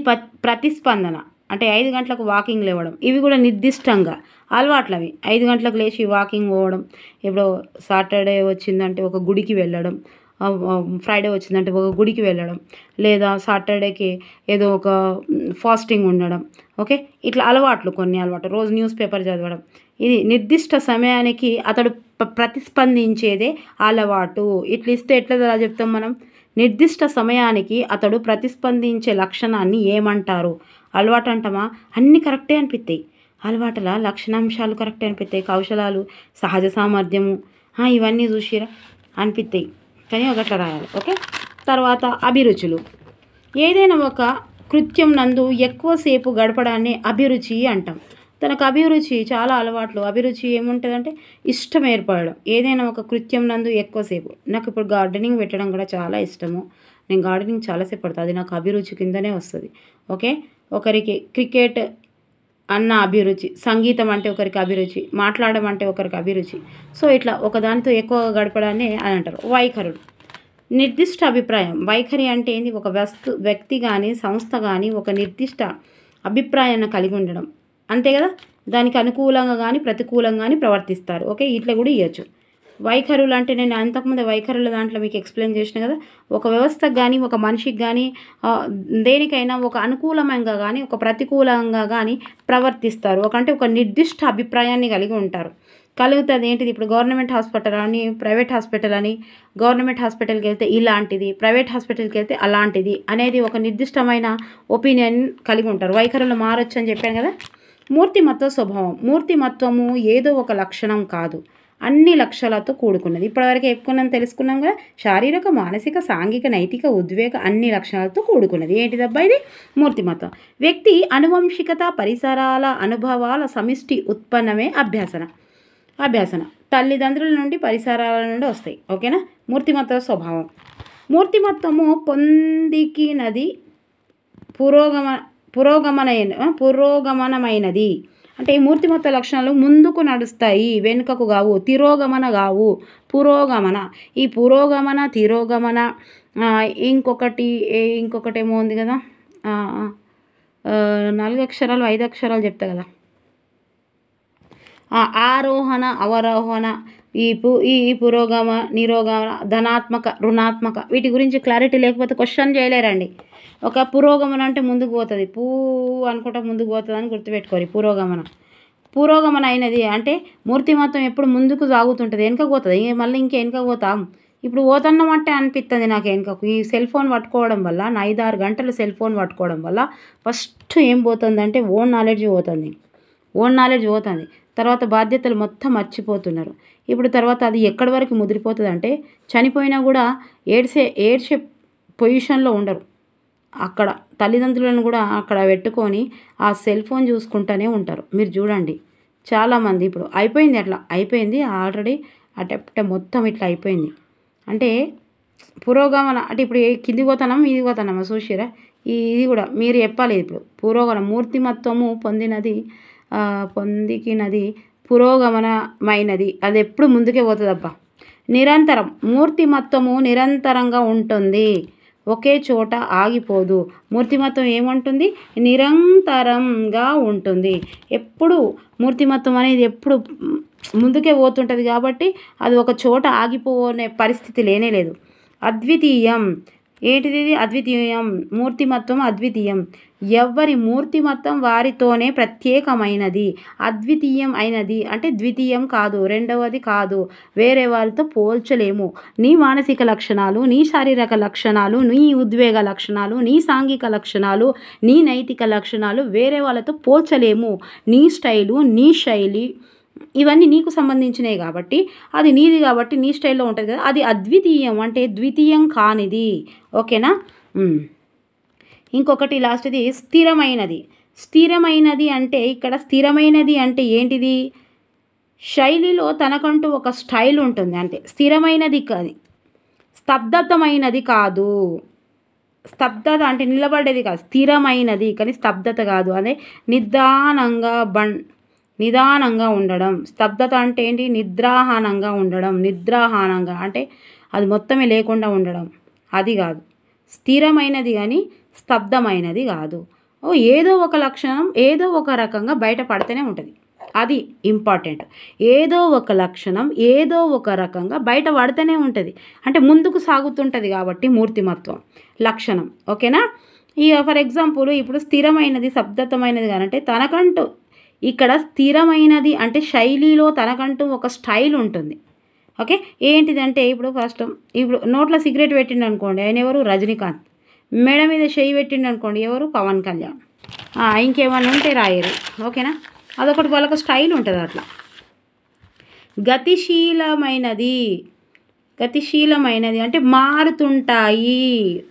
A: ప్రతిస్పందన, అంటే 5 గంటలకు వాకింగ్ లేవడం, ఇవి కూడా నిర్దిష్టంగా అలవాట్లు. అవి 5 గంటలకు లేచి వాకింగ్ పోవడం, ఇప్పుడు సాటర్డే వచ్చిందంటే ఒక గుడికి వెళ్ళడం, ఫ్రైడే వచ్చిందంటే ఒక గుడికి వెళ్ళడం, లేదా సాటర్డేకి ఏదో ఒక ఫాస్టింగ్ ఉండడం. ఓకే, ఇట్లా అలవాట్లు, కొన్ని అలవాట్లు. రోజు న్యూస్ పేపర్ చదవడం, ఇది నిర్దిష్ట సమయానికి అతడు ప్రతిస్పందించేదే అలవాటు. ఇట్లా ఇస్తే ఎట్లా చెప్తాం మనం? నిర్దిష్ట సమయానికి అతడు ప్రతిస్పందించే లక్షణాన్ని ఏమంటారు? అలవాటు అంటామా? అన్నీ కరెక్టే అనిపిస్తాయి. అలవాటుల లక్షణాంశాలు కరెక్టే అనిపిస్తాయి, కౌశలాలు, సహజ సామర్థ్యము, ఇవన్నీ చూసిరా అనిపిస్తాయి, కానీ ఒకట్లా రాయాలి. ఓకే, తర్వాత అభిరుచులు. ఏదైనా ఒక కృత్యం నందు ఎక్కువసేపు గడపడాన్ని అభిరుచి అంటాం. తనకు అభిరుచి, చాలా అలవాట్లు. అభిరుచి ఏముంటుందంటే ఇష్టం ఏర్పడడం. ఏదైనా ఒక కృత్యం నందు ఎక్కువసేపు, నాకు ఇప్పుడు గార్డెనింగ్ పెట్టడం కూడా చాలా ఇష్టము. నేను గార్డెనింగ్ చాలాసేపు పడుతుంది, అది నాకు అభిరుచి కిందనే వస్తుంది. ఓకే, ఒకరికి క్రికెట్ అన్న అభిరుచి, సంగీతం అంటే ఒకరికి అభిరుచి, మాట్లాడడం అంటే ఒకరికి అభిరుచి. సో ఇట్లా ఒకదానితో ఎక్కువగా గడపడాన్ని అని అంటారు. వైఖరుడు, నిర్దిష్ట అభిప్రాయం. వైఖరి అంటే ఏంది? ఒక వ్యక్తి కానీ సంస్థ కానీ ఒక నిర్దిష్ట అభిప్రాయాన్ని కలిగి ఉండడం, అంతే కదా. దానికి అనుకూలంగా కానీ ప్రతికూలంగా కానీ ప్రవర్తిస్తారు. ఓకే, ఇట్లా కూడా ఇవ్వచ్చు. వైఖరులు అంటే నేను అంతకుముందు వైఖరుల దాంట్లో మీకు ఎక్స్ప్లెయిన్ చేసిన కదా. ఒక వ్యవస్థకు కానీ ఒక మనిషికి కానీ దేనికైనా ఒక అనుకూలంగా కానీ ఒక ప్రతికూలంగా కానీ ప్రవర్తిస్తారు. ఒక నిర్దిష్ట అభిప్రాయాన్ని కలిగి ఉంటారు. కలుగుతుంది ఏంటిది? ఇప్పుడు గవర్నమెంట్ హాస్పిటల్ అని, ప్రైవేట్ హాస్పిటల్ అని, గవర్నమెంట్ హాస్పిటల్కి వెళ్తే ఇలాంటిది, ప్రైవేట్ హాస్పిటల్కి వెళ్తే అలాంటిది అనేది ఒక నిర్దిష్టమైన ఒపీనియన్ కలిగి ఉంటారు. వైఖరులు మారొచ్చు అని చెప్పాను కదా. మూర్తిమత్వ స్వభావం. మూర్తిమత్వము ఏదో ఒక లక్షణం కాదు, అన్ని లక్షణాలతో కూడుకున్నది. ఇప్పటివరకు చెప్పుకున్నాం, తెలుసుకున్నాం కదా. శారీరక, మానసిక, సాంఘిక, నైతిక, ఉద్వేగ అన్ని లక్షణాలతో కూడుకున్నది. ఏంటిదబ్బా ఇది? మూర్తిమత్వం. వ్యక్తి అనువంశికత, పరిసరాల అనుభవాల సమిష్టి ఉత్పన్నమే అభ్యాసన. తల్లిదండ్రుల నుండి, పరిసరాల నుండి వస్తాయి. ఓకేనా. మూర్తిమత్వ స్వభావం. మూర్తిమత్వము పొందికినది పురోగమనమైనది. అంటే ఈ మూర్తిమత్వ లక్షణాలు ముందుకు నడుస్తాయి, వెనుకకు కావు. తిరోగమన కావు, పురోగమన. ఈ పురోగమన, తిరోగమన, ఇంకొకటి ఏమో ఉంది కదా, 4 అక్షరాలు 5 అక్షరాలు చెప్తా కదా. ఆరోహణ, అవరోహణ, ఈ పురోగమ, నిరోగమన, ధనాత్మక, రుణాత్మక, వీటి గురించి క్లారిటీ లేకపోతే క్వశ్చన్ చేయలేరండి. ఒక పురోగమన అంటే ముందుకు పోతుంది, అనుకుంటా ముందుకు పోతుంది అని గుర్తుపెట్టుకోరు. పురోగమన అయినది అంటే మూర్తిమత్వం ఎప్పుడు ముందుకు సాగుతుంటుంది, వెనుక పోతుంది. మళ్ళీ వెనుక పోతాం. ఇప్పుడు పోతున్నామంటే అనిపిస్తుంది నాకు వెనుకకు. ఈ సెల్ ఫోన్ పట్టుకోవడం వల్ల, 5-6 గంటలు సెల్ ఫోన్ పట్టుకోవడం వల్ల ఫస్ట్ ఏం పోతుందంటే ఓన్ నాలెడ్జ్ పోతుంది. తర్వాత బాధ్యతలు మొత్తం మర్చిపోతున్నారు. ఇప్పుడు తర్వాత అది ఎక్కడి వరకు ముదిరిపోతుంది అంటే చనిపోయినా కూడా ఏడ్చే పొజిషన్లో ఉండరు. అక్కడ తల్లిదండ్రులను కూడా అక్కడ పెట్టుకొని ఆ సెల్ ఫోన్ చూసుకుంటూనే ఉంటారు. మీరు చూడండి, చాలామంది ఇప్పుడు అయిపోయింది ఆల్రెడీ, అటెప్ట్ మొత్తం ఇట్లా అయిపోయింది. అంటే పురోగమన అంటే ఇప్పుడు కింది పోతున్నామా ఇది పోతున్నామా చూసిరా. ఇది కూడా మీరు చెప్పాలి. ఇప్పుడు పురోగమన, మూర్తిమత్వము పొందికినది పురోగమనమైనది, అది ఎప్పుడు ముందుకే పోతుందబ్బా. నిరంతరం, మూర్తిమత్వము నిరంతరంగా ఉంటుంది, ఒకే చోట ఆగిపోదు. మూర్తిమత్వం ఏముంటుంది? నిరంతరంగా ఉంటుంది. ఎప్పుడు మూర్తిమత్వం అనేది ఎప్పుడు ముందుకే పోతుంటుంది కాబట్టి అది ఒక చోట ఆగిపోనే పరిస్థితి లేనేలేదు. అద్వితీయం. ఏంటిది? అద్వితీయం. మూర్తిమత్వం అద్వితీయం. ఎవ్వరి మూర్తిమత్వం వారితోనే ప్రత్యేకమైనది. అద్వితీయం అయినది అంటే ద్వితీయం కాదు, రెండవది కాదు, వేరే వారితో పోల్చలేము. నీ మానసిక లక్షణాలు, నీ శారీరక లక్షణాలు, నీ ఉద్వేగ లక్షణాలు, నీ సాంఘిక లక్షణాలు, నీ నైతిక లక్షణాలు వేరే వాళ్ళతో పోల్చలేము. నీ స్టైలు, నీ శైలి, ఇవన్నీ నీకు సంబంధించినవి కాబట్టి, అది నీది కాబట్టి నీ స్టైల్లో ఉంటుంది కదా, అది అద్వితీయం అంటే ద్వితీయం కానిది. ఓకేనా. ఇంకొకటి లాస్ట్ది స్థిరమైనది. స్థిరమైనది అంటే ఇక్కడ స్థిరమైనది అంటే ఏంటిది? శైలిలో తనకంటూ ఒక స్టైల్ ఉంటుంది, అంటే స్థిరమైనది కాదు. స్తబ్దతమైనది కాదు. స్తబ్దత అంటే నిలబడేది కాదు, స్థిరమైనది కానీ స్తబ్దత కాదు. అదే నిదానంగా నిదానంగా ఉండడం. స్తబ్దత అంటే ఏంటి? నిద్రాహానంగా ఉండడం. నిద్రాహానంగా అంటే అది మొత్తమే లేకుండా ఉండడం, అది కాదు. స్థిరమైనది కానీ స్తబ్దమైనది కాదు. ఏదో ఒక లక్షణం ఏదో ఒక రకంగా బయటపడితేనే ఉంటుంది, అది ఇంపార్టెంట్. ఏదో ఒక లక్షణం ఏదో ఒక రకంగా బయట పడితేనే ఉంటుంది, అంటే ముందుకు సాగుతుంటుంది కాబట్టి మూర్తిమత్వం లక్షణం. ఓకేనా? ఇక ఫర్ ఎగ్జాంపుల్ ఇప్పుడు స్థిరమైనది స్తబ్దతమైనది కానంటే తనకంటూ ఇక్కడ స్థిరమైనది అంటే శైలిలో తనకంటూ ఒక స్టైల్ ఉంటుంది. ఓకే, ఏంటిదంటే ఇప్పుడు నోట్లో సిగరెట్ పెట్టిండు అనుకోండి, ఆయన ఎవరు? రజనీకాంత్. మెడ మీద చెయ్యి పెట్టిండు అనుకోండి, ఎవరు? పవన్ కళ్యాణ్. ఇంకేమన్నా ఉంటే రాయరు. ఓకేనా? అదొకటి వాళ్ళకు స్టైల్ ఉంటుంది అట్లా. గతిశీలమైనది అంటే మారుతుంటాయి.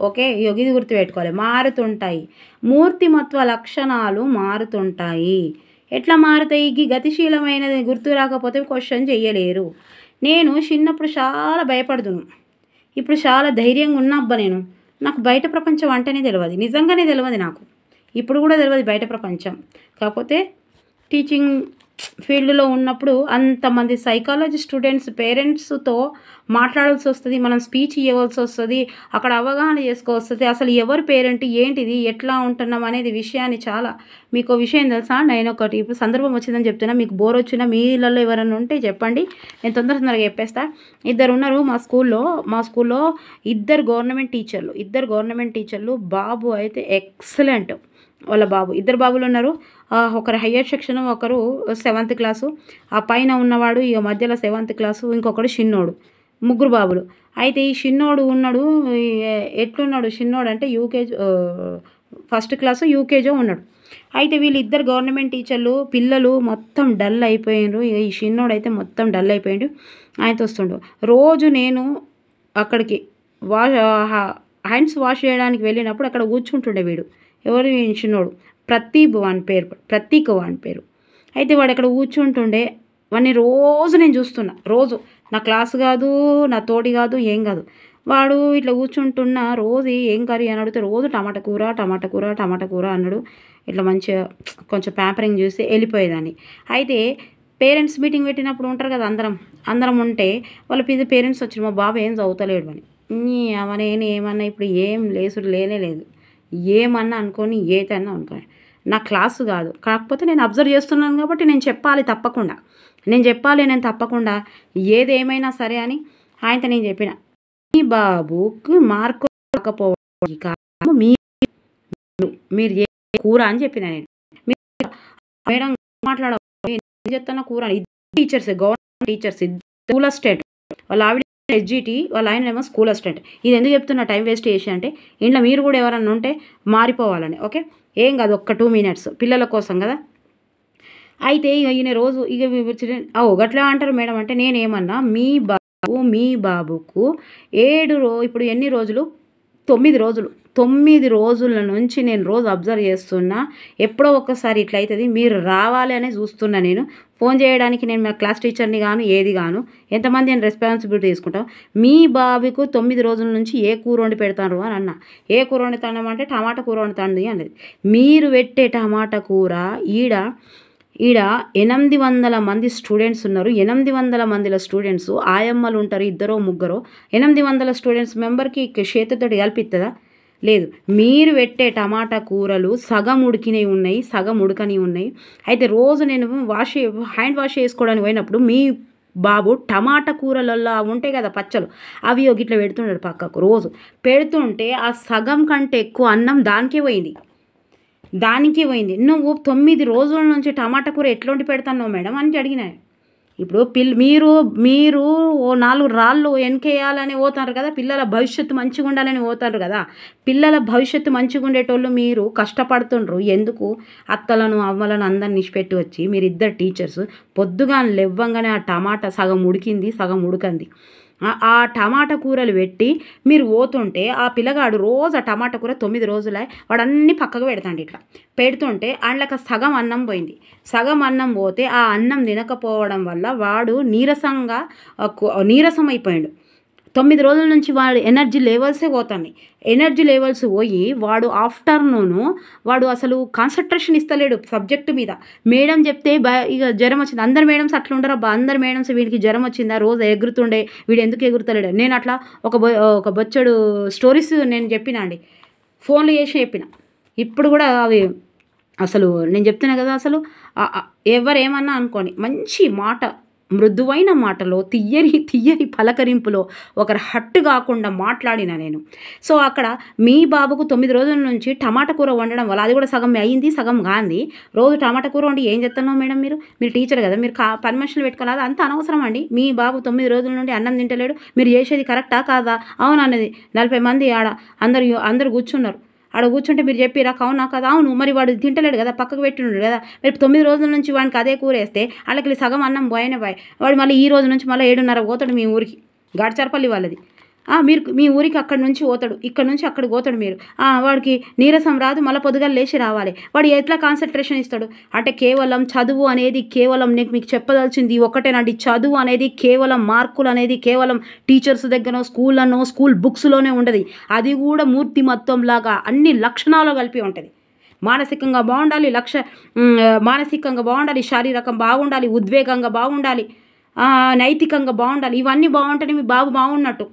A: ఓకే, ఇది గుర్తుపెట్టుకోవాలి, మారుతుంటాయి. మూర్తిమత్వ లక్షణాలు మారుతుంటాయి. ఎట్లా మారుతాయి? ఈ గతిశీలమైనది గుర్తు రాకపోతే క్వశ్చన్ చెయ్యలేరు. నేను చిన్నప్పుడు చాలా భయపడుదును, ఇప్పుడు చాలా ధైర్యంగా ఉన్నబ్బా. నాకు బయట ప్రపంచం అంటేనే తెలియదు, నిజంగానే తెలియదు నాకు. ఇప్పుడు కూడా తెలియదు బయట ప్రపంచం. కాకపోతే టీచింగ్ ఫీల్డ్లో ఉన్నప్పుడు అంతమంది సైకాలజీ స్టూడెంట్స్ పేరెంట్స్తో మాట్లాడాల్సి వస్తుంది, మనం స్పీచ్ ఇవ్వాల్సి వస్తుంది, అక్కడ అవగాహన చేసుకోవస్తుంది. అసలు ఎవరు పేరెంట్, ఏంటిది, ఎట్లా ఉంటున్నాం అనేది విషయాన్ని చాలా. మీకు విషయం తెలుసా? నేను ఒకటి ఇప్పుడు సందర్భం వచ్చిందని చెప్తున్నా, మీకు బోర్ వచ్చినా మీలలో ఎవరైనా ఉంటే చెప్పండి, నేను తొందరగా చెప్పేస్తా. ఇద్దరు ఉన్నారు మా స్కూల్లో ఇద్దరు గవర్నమెంట్ టీచర్లు. బాబు అయితే ఎక్సలెంట్. వాళ్ళ బాబు, ఇద్దరు బాబులు ఉన్నారు. ఒకరు హయ్యర్ సెక్షన్, ఒకరు 7th క్లాసు. ఆ పైన ఉన్నవాడు ఇక మధ్యలో 7th క్లాసు, ఇంకొకడు చిన్నోడు. ముగ్గురు బాబులు. అయితే ఈ చిన్నోడు ఉన్నాడు, ఎట్లున్నాడు చిన్నోడు అంటే యూకేజీ, 1st క్లాసు యూకేజీ ఉన్నాడు. అయితే వీళ్ళిద్దరు గవర్నమెంట్ టీచర్లు, పిల్లలు మొత్తం డల్ అయిపోయినారు. ఇక ఈ చిన్నోడు అయితే మొత్తం డల్ అయిపోయిండు. ఆయనతో వస్తుండు రోజు. నేను అక్కడికి హ్యాండ్స్ వాష్ చేయడానికి వెళ్ళినప్పుడు అక్కడ కూర్చుంటుండే వీడు. ఎవరు? చిన్నోడు. ప్రతీక్ వాని పేరు. అయితే వాడు అక్కడ కూర్చుంటుండే. వాడిని రోజు నేను చూస్తున్నా, రోజు. నా క్లాస్ కాదు, నా తోటి కాదు, ఏం కాదు. వాడు ఇట్లా కూర్చుంటున్న రోజు ఏం కర్రీ అని అడిగితే రోజు టమాటా కూర అన్నాడు. ఇట్లా మంచిగా కొంచెం పేపరింగ్ చూసి వెళ్ళిపోయేదాన్ని. అయితే పేరెంట్స్ మీటింగ్ పెట్టినప్పుడు ఉంటారు కదా, అందరం ఉంటే వాళ్ళ పేరెంట్స్ వచ్చి మా బాబు ఏం చదువుతలేడు అని. నేను ఏమన్నా ఇప్పుడు ఏం లేసుడు లేదు, ఏమన్నా అనుకొని ఏదన్నా అనుకోని. నా క్లాసు కాదు, కాకపోతే నేను అబ్జర్వ్ చేస్తున్నాను కాబట్టి నేను చెప్పాలి తప్పకుండా ఏదేమైనా సరే అని ఆయనతో నేను చెప్పిన. మీ బాబుకి మార్కు రాకపోవడానికి కారణం మీరు ఏ కూర అని చెప్పిన. నేను మేడం మాట్లాడేం చెప్తున్నా కూర అని. Teachers, government teachers, school assistant. వాళ్ళ ఆవిడ SGT, వాళ్ళ ఆయన ఏమో స్కూల్ అసిస్టెంట్. ఇది ఎందుకు చెప్తున్నా టైం వేస్ట్ చేసి అంటే, ఇంట్లో మీరు కూడా ఎవరన్నా ఉంటే మారిపోవాలని. ఓకే, ఏం కాదు, ఒక్క 2 minutes పిల్లల కోసం కదా. అయితే ఇక ఈయన రోజు గట్లా అంటారు మేడం అంటే, నేనేమన్నా మీ బాబుకు ఇప్పుడు ఎన్ని రోజులు? 9 రోజుల నుంచి నేను రోజు అబ్జర్వ్ చేస్తున్నా. ఎప్పుడో ఒక్కసారి ఇట్లా అవుతుంది, మీరు రావాలి అనే చూస్తున్నా. నేను ఫోన్ చేయడానికి నేను మా క్లాస్ టీచర్ని గాను, ఏది గాను, ఎంతమంది నేను రెస్పాన్సిబిలిటీ తీసుకుంటాం. మీ బాబుకు 9 రోజుల నుంచి ఏ కూర వండి పెడతారు అని అన్న. ఏ కూర వండుతాను అంటే టమాటా కూర వండుతాండి అనేది. మీరు పెట్టే టమాటా కూర ఈడ 800 మంది స్టూడెంట్స్ ఉన్నారు. 800 మందిల స్టూడెంట్స్, ఆయమ్మలు ఉంటారు, 2-3. 800 స్టూడెంట్స్ మెంబర్కి చేతితోటి కలిపిస్తుందా? లేదు. మీరు పెట్టే టమాటా కూరలు సగం ఉడికినవి ఉన్నాయి, సగం ఉడకని ఉన్నాయి. అయితే రోజు నేను హ్యాండ్ వాష్ చేసుకోవడానికి పోయినప్పుడు మీ బాబు టమాటా కూరలలో ఉంటాయి కదా పచ్చలు, అవి ఇట్లా పెడుతున్నాడు పక్కకు. రోజు పెడుతుంటే ఆ సగం కంటే ఎక్కువ అన్నం దానికే పోయింది. నువ్వు 9 రోజుల నుంచి టమాటా కూర ఎట్లా పెడతాను మేడం అని అడిగినా. ఇప్పుడు మీరు ఓ 4 రాళ్ళు వెనకేయాలని పోతారు కదా, పిల్లల భవిష్యత్తు మంచిగా ఉండాలని పోతారు కదా. పిల్లల భవిష్యత్తు మంచిగా ఉండేటోళ్ళు మీరు కష్టపడుతుండ్రు. ఎందుకు? అత్తలను అవ్వలను అందరిని నిష్పెట్టి వచ్చి మీరిద్దరు టీచర్స్ పొద్దుగా లేవ్వంగానే ఆ టమాటా సగం ఉడికింది, సగం ఉడకంది, ఆ టమాటా కూరలు పెట్టి మీరు పోతుంటే ఆ పిల్లగాడు రోజు ఆ టమాటా కూర 9 రోజులే వాడు అన్నీ పక్కకు పెడతాండి. ఇట్లా పెడుతుంటే అందులోకి సగం అన్నం పోయింది. సగం అన్నం పోతే ఆ అన్నం తినకపోవడం వల్ల వాడు నీరసం అయిపోయాడు. 9 రోజుల నుంచి వాడు ఎనర్జీ లెవెల్సే పోతున్నాయి. ఎనర్జీ లెవెల్స్ పోయి వాడు ఆఫ్టర్‌నూను వాడు అసలు కాన్సంట్రేషన్ ఇస్తలేడు సబ్జెక్ట్ మీద. మేడం చెప్తే ఇక జ్వరం వచ్చింది. అందరు మేడమ్స్ అట్లా ఉండరబ్బా. అందరు మేడమ్స్ వీడికి జ్వరం వచ్చిందా రోజు ఎగురుతుండే వీడు ఎందుకు ఎగురుతలేడు. నేను అట్లా ఒక బొచ్చెడు స్టోరీస్ నేను చెప్పినా అండి. ఫోన్లు చేసి చెప్పిన. ఇప్పుడు కూడా అవి అసలు నేను చెప్తున్నా కదా, అసలు ఎవరేమన్నా అనుకోని మంచి మాట, మృదువైన మాటలో తీయని పలకరింపులో ఒకరు హట్టు కాకుండా మాట్లాడిన నేను. సో అక్కడ మీ బాబుకు 9 రోజుల నుంచి టమాటా కూర వండడం వల్ల అది కూడా సగం అయింది, సగం కాంది. రోజు టమాటా కూర వండి ఏం చేస్తున్నావు మేడం, మీరు టీచర్ కదా, మీరు పని మనుషులు పెట్టుకోవాలి. అది అంత అనవసరం అండి. మీ బాబు 9 రోజుల నుండి అన్నం తింటలేడు, మీరు చేసేది కరెక్టా కాదా? అవును అన్నది 40 మంది ఆడ అందరు కూర్చున్నారు. ఆడ కూర్చుంటే మీరు చెప్పిరా అవునా కదా? అవును. మరి వాడు తింటలేడు కదా, పక్కకు పెట్టినాడు కదా. మీరు 9 రోజుల నుంచి వాడికి అదే కూర వేస్తే వాళ్ళకి సగం అన్నం పోయిన వాడు మళ్ళీ ఈ రోజు నుంచి మళ్ళీ 7:30 పోతాడు మీ ఊరికి. గాడ్చర్పల్లి వాళ్ళది. మీరు మీ ఊరికి అక్కడి నుంచి పోతాడు, ఇక్కడ నుంచి అక్కడికి పోతాడు. మీరు వాడికి నీరసం రాదు, మళ్ళీ పొద్దుగాల లేచి రావాలి. వాడు ఎట్లా కాన్సన్ట్రేషన్ ఇస్తాడు అంటే కేవలం చదువు అనేది కేవలం మీకు చెప్పదలిచింది ఒకటేనండి. చదువు అనేది కేవలం మార్కులు అనేది కేవలం టీచర్స్ దగ్గర స్కూల్ బుక్స్లోనే ఉండదు. అది కూడా మూర్తిమత్వం లాగా అన్ని లక్షణాలు కలిపి ఉంటుంది. మానసికంగా బాగుండాలి, మానసికంగా బాగుండాలి, శారీరకం బాగుండాలి, ఉద్వేగంగా బాగుండాలి, నైతికంగా బాగుండాలి. ఇవన్నీ బాగుంటేనే మీ బాబు బాగున్నట్టు.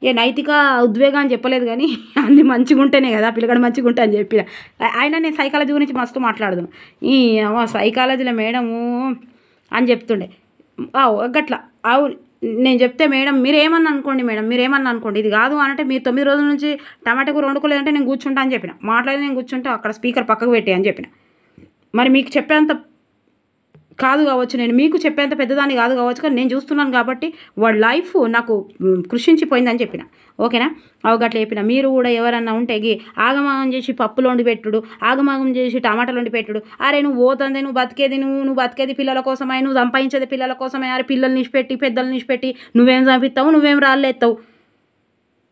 A: నైతిక ఉద్వేగం అని చెప్పలేదు కానీ అన్నీ మంచిగా ఉంటేనే కదా పిల్లగాడు మంచిగా ఉంటా అని చెప్పిన. ఆయన నేను సైకాలజీ గురించి మస్తు మాట్లాడదాం. సైకాలజీలో మేడము అని చెప్తుండే గట్లా. అవును నేను చెప్తే మేడం మీరేమన్నా అనుకోండి ఇది కాదు అంటే మీరు 9 రోజుల నుంచి టమాటా కూర వండుకోలేదంటే నేను కూర్చుంటా అని చెప్పిన. నేను కూర్చుంటే అక్కడ స్పీకర్ పక్కకు పెట్టి అని చెప్పిన. మరి మీకు చెప్పేంత కాదు కావచ్చు, నేను మీకు చెప్పేంత పెద్దదాన్ని కాదు కావచ్చు, కానీ నేను చూస్తున్నాను కాబట్టి వాడి లైఫ్ నాకు కృషించిపోయిందని చెప్పిన. ఓకేనా? గట్లా చెప్పిన. మీరు కూడా ఎవరన్నా ఉంటే ఆగమాగం చేసి పప్పులు వండి పెట్టుడు, ఆగమాగం చేసి టమాటాలు వండి పెట్టుడు. అరే నువ్వు పోతుంది, నువ్వు బతికేది పిల్లల కోసమే, నువ్వు సంపాదించేది పిల్లల కోసమే. అరే పిల్లల్ని నిష్పెట్టి పెద్దల్ని నిష్పెట్టి నువ్వేం చంపిస్తావు, నువ్వేం రాళ్ళెత్తావు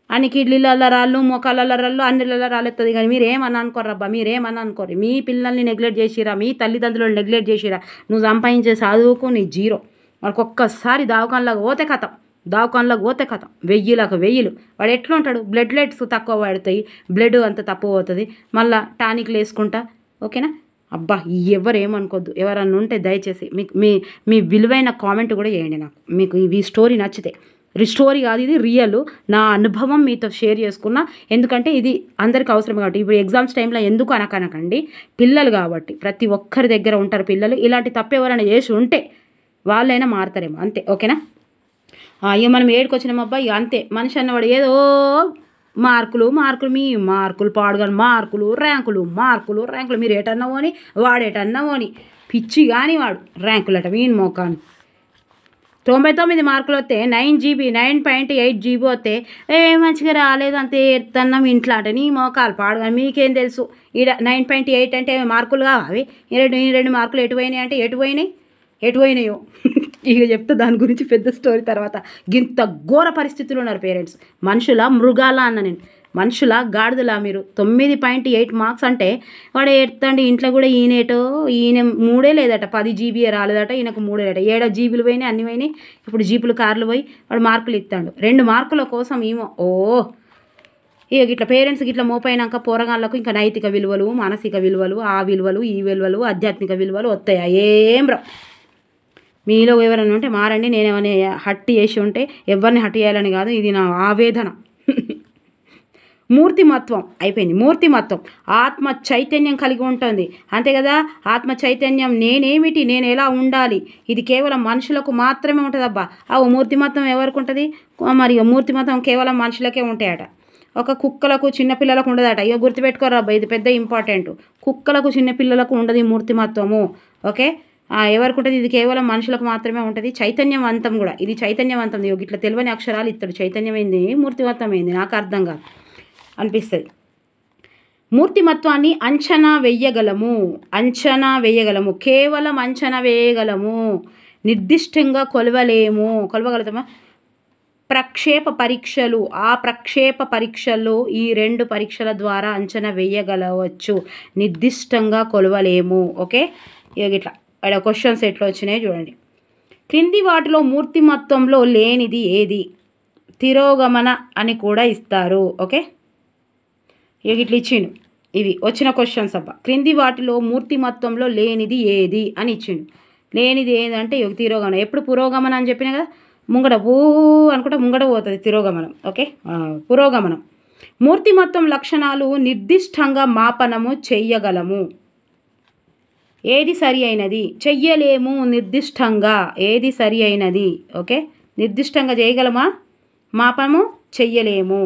A: అని కిడ్లీల రాళ్ళు, మోకాళ్ళ రాళ్ళు, అన్నిళ్ళ రాళ్ళెత్తది. కానీ మీరేమన్నా అనుకోరబ్బా, మీరేమన్నా అనుకోరు. మీ పిల్లల్ని నెగ్లెక్ట్ చేసిరా, మీ తల్లిదండ్రులను నెగ్లెక్ట్ చేసిరా, నువ్వు సంపాదించే చదువుకు నీ జీరో. వాళ్ళకి ఒక్కసారి దావకాన్లాగా పోతే కథం, 1000 వాడు ఎట్లా ఉంటాడు? బ్లడ్లెట్స్ తక్కువ పడతాయి, బ్లడ్ అంత తక్కువ అవుతుంది, మళ్ళీ టానిక్లు వేసుకుంటా. ఓకేనా? అబ్బా ఎవరేమనుకోద్దు. ఎవరన్నా ఉంటే దయచేసి మీకు మీ విలువైన కామెంట్ కూడా చేయండి నాకు, మీకు ఈ స్టోరీ నచ్చితే. స్టోరీ కాదు, ఇది రియల్ నా అనుభవం మీతో షేర్ చేసుకున్నా. ఎందుకంటే ఇది అందరికీ అవసరం కాబట్టి. ఇప్పుడు ఎగ్జామ్స్ టైంలో ఎందుకు అనకండి, పిల్లలు కాబట్టి ప్రతి ఒక్కరి దగ్గర ఉంటారు పిల్లలు. ఇలాంటి తప్పు ఎవరైనా చేసి ఉంటే వాళ్ళైనా మారుతారేమో, అంతే. ఓకేనా? ఇక మనం ఏడుకొచ్చినామబ్బా ఇక అంతే. మనిషి అన్నవాడు ఏదో మార్కులు మీ మార్కులు పాడుగాని ర్యాంకులు మీరు ఏటన్నావోని వాడేటన్నావోని పిచ్చి కానీ వాడు ర్యాంకులట వీని మోకాను. 99 మార్కులు వస్తే 9.8 GB వస్తే మంచిగా రాలేదు అంతే ఎత్తన్నాం ఇంట్లో అంటే నీ మోకాలు పాడుగాని మీకేం తెలుసు. ఈడ 9.8 అంటే మార్కులు కావాలి. 2 మార్కులు ఎటు పోయినాయో ఇక చెప్తే దాని గురించి పెద్ద స్టోరీ తర్వాత. ఇంత ఘోర పరిస్థితులు ఉన్నారు పేరెంట్స్. మనుషుల మృగాల అన్న నేను, మనుషుల గాడిదలా మీరు. 9.8 మార్క్స్ అంటే వాడు ఎత్తండి ఇంట్లో కూడా ఈయన 3 లేదట, 10 GB రాలేదట, ఈయనకు 3 లేదట. 7 GB పోయినాయి, అన్ని పోయినాయి. ఇప్పుడు జీపులు కార్లు పోయి వాడు మార్కులు ఇస్తాడు. 2 మార్కుల కోసం ఏమో ఇక ఇట్లా పేరెంట్స్ ఇట్లా మోపైనాక పోరగాళ్ళకు ఇంకా నైతిక విలువలు, మానసిక విలువలు, ఆ విలువలు, ఈ విలువలు, ఆధ్యాత్మిక విలువలు వస్తాయా? ఏం రా. మీలో ఎవరైనా ఉంటే మారండి. నేనేమైనా హట్టి చేసి ఉంటే ఎవరిని హట్టి చేయాలని కాదు, ఇది నా ఆవేదన. మూర్తిమత్వం అయిపోయింది. మూర్తిమత్వం ఆత్మ చైతన్యం కలిగి ఉంటుంది, అంతే కదా. ఆత్మ చైతన్యం నేనేమిటి, నేను ఎలా ఉండాలి, ఇది కేవలం మనుషులకు మాత్రమే ఉంటుంది. అబ్బా మూర్తిమత్వం ఎవరికి ఉంటుంది? మరి మూర్తిమత్వం కేవలం మనుషులకే ఉంటాయట. ఒక కుక్కలకు చిన్నపిల్లలకు ఉండదట. ఇక గుర్తుపెట్టుకోరా అబ్బా, ఇది పెద్ద ఇంపార్టెంట్. కుక్కలకు చిన్నపిల్లలకు ఉండదు మూర్తిమత్వము. ఓకే, ఎవరికి ఉంటుంది? ఇది కేవలం మనుషులకు మాత్రమే ఉంటుంది. చైతన్యవంతం కూడా, ఇది చైతన్యవంతం. ఇట్లా తెలియని అక్షరాలు ఇస్తాడు. చైతన్యమైంది మూర్తిమత్వం అయింది నాకు అర్థం కాదు అనిపిస్తుంది. మూర్తిమత్వాన్ని అంచనా వేయగలము, కేవలం అంచనా వేయగలము, నిర్దిష్టంగా కొలవగలుగుతామా? ప్రక్షేప పరీక్షలు ఈ 2 పరీక్షల ద్వారా అంచనా వేయగలవచ్చు, నిర్దిష్టంగా కొలవలేము. ఓకే, ఇట్లా ఇక్కడ క్వశ్చన్స్ ఎట్లా వచ్చినాయో చూడండి. క్రింది వాటిలో మూర్తిమత్వంలో లేనిది ఏది? తిరోగమన అని కూడా ఇస్తారు. ఓకే, ఇట్లా ఇచ్చిండు. ఇవి వచ్చిన క్వశ్చన్స్ అబ్బా. క్రింది వాటిలో మూర్తిమత్వంలో లేనిది ఏది అని ఇచ్చిండు. లేనిది ఏదంటే తిరోగమనం. ఎప్పుడు పురోగమనం అని చెప్పినా కదా, ముంగడ ఊ అనుకుంటే ముంగడ పోతుంది తిరోగమనం. ఓకే, పురోగమనం. మూర్తిమత్వం లక్షణాలు నిర్దిష్టంగా మాపనము చెయ్యగలము. ఏది సరి అయినది? చెయ్యలేము నిర్దిష్టంగా. ఏది సరి అయినది? ఓకే, నిర్దిష్టంగా చేయగలమా? మాపనము చెయ్యలేము.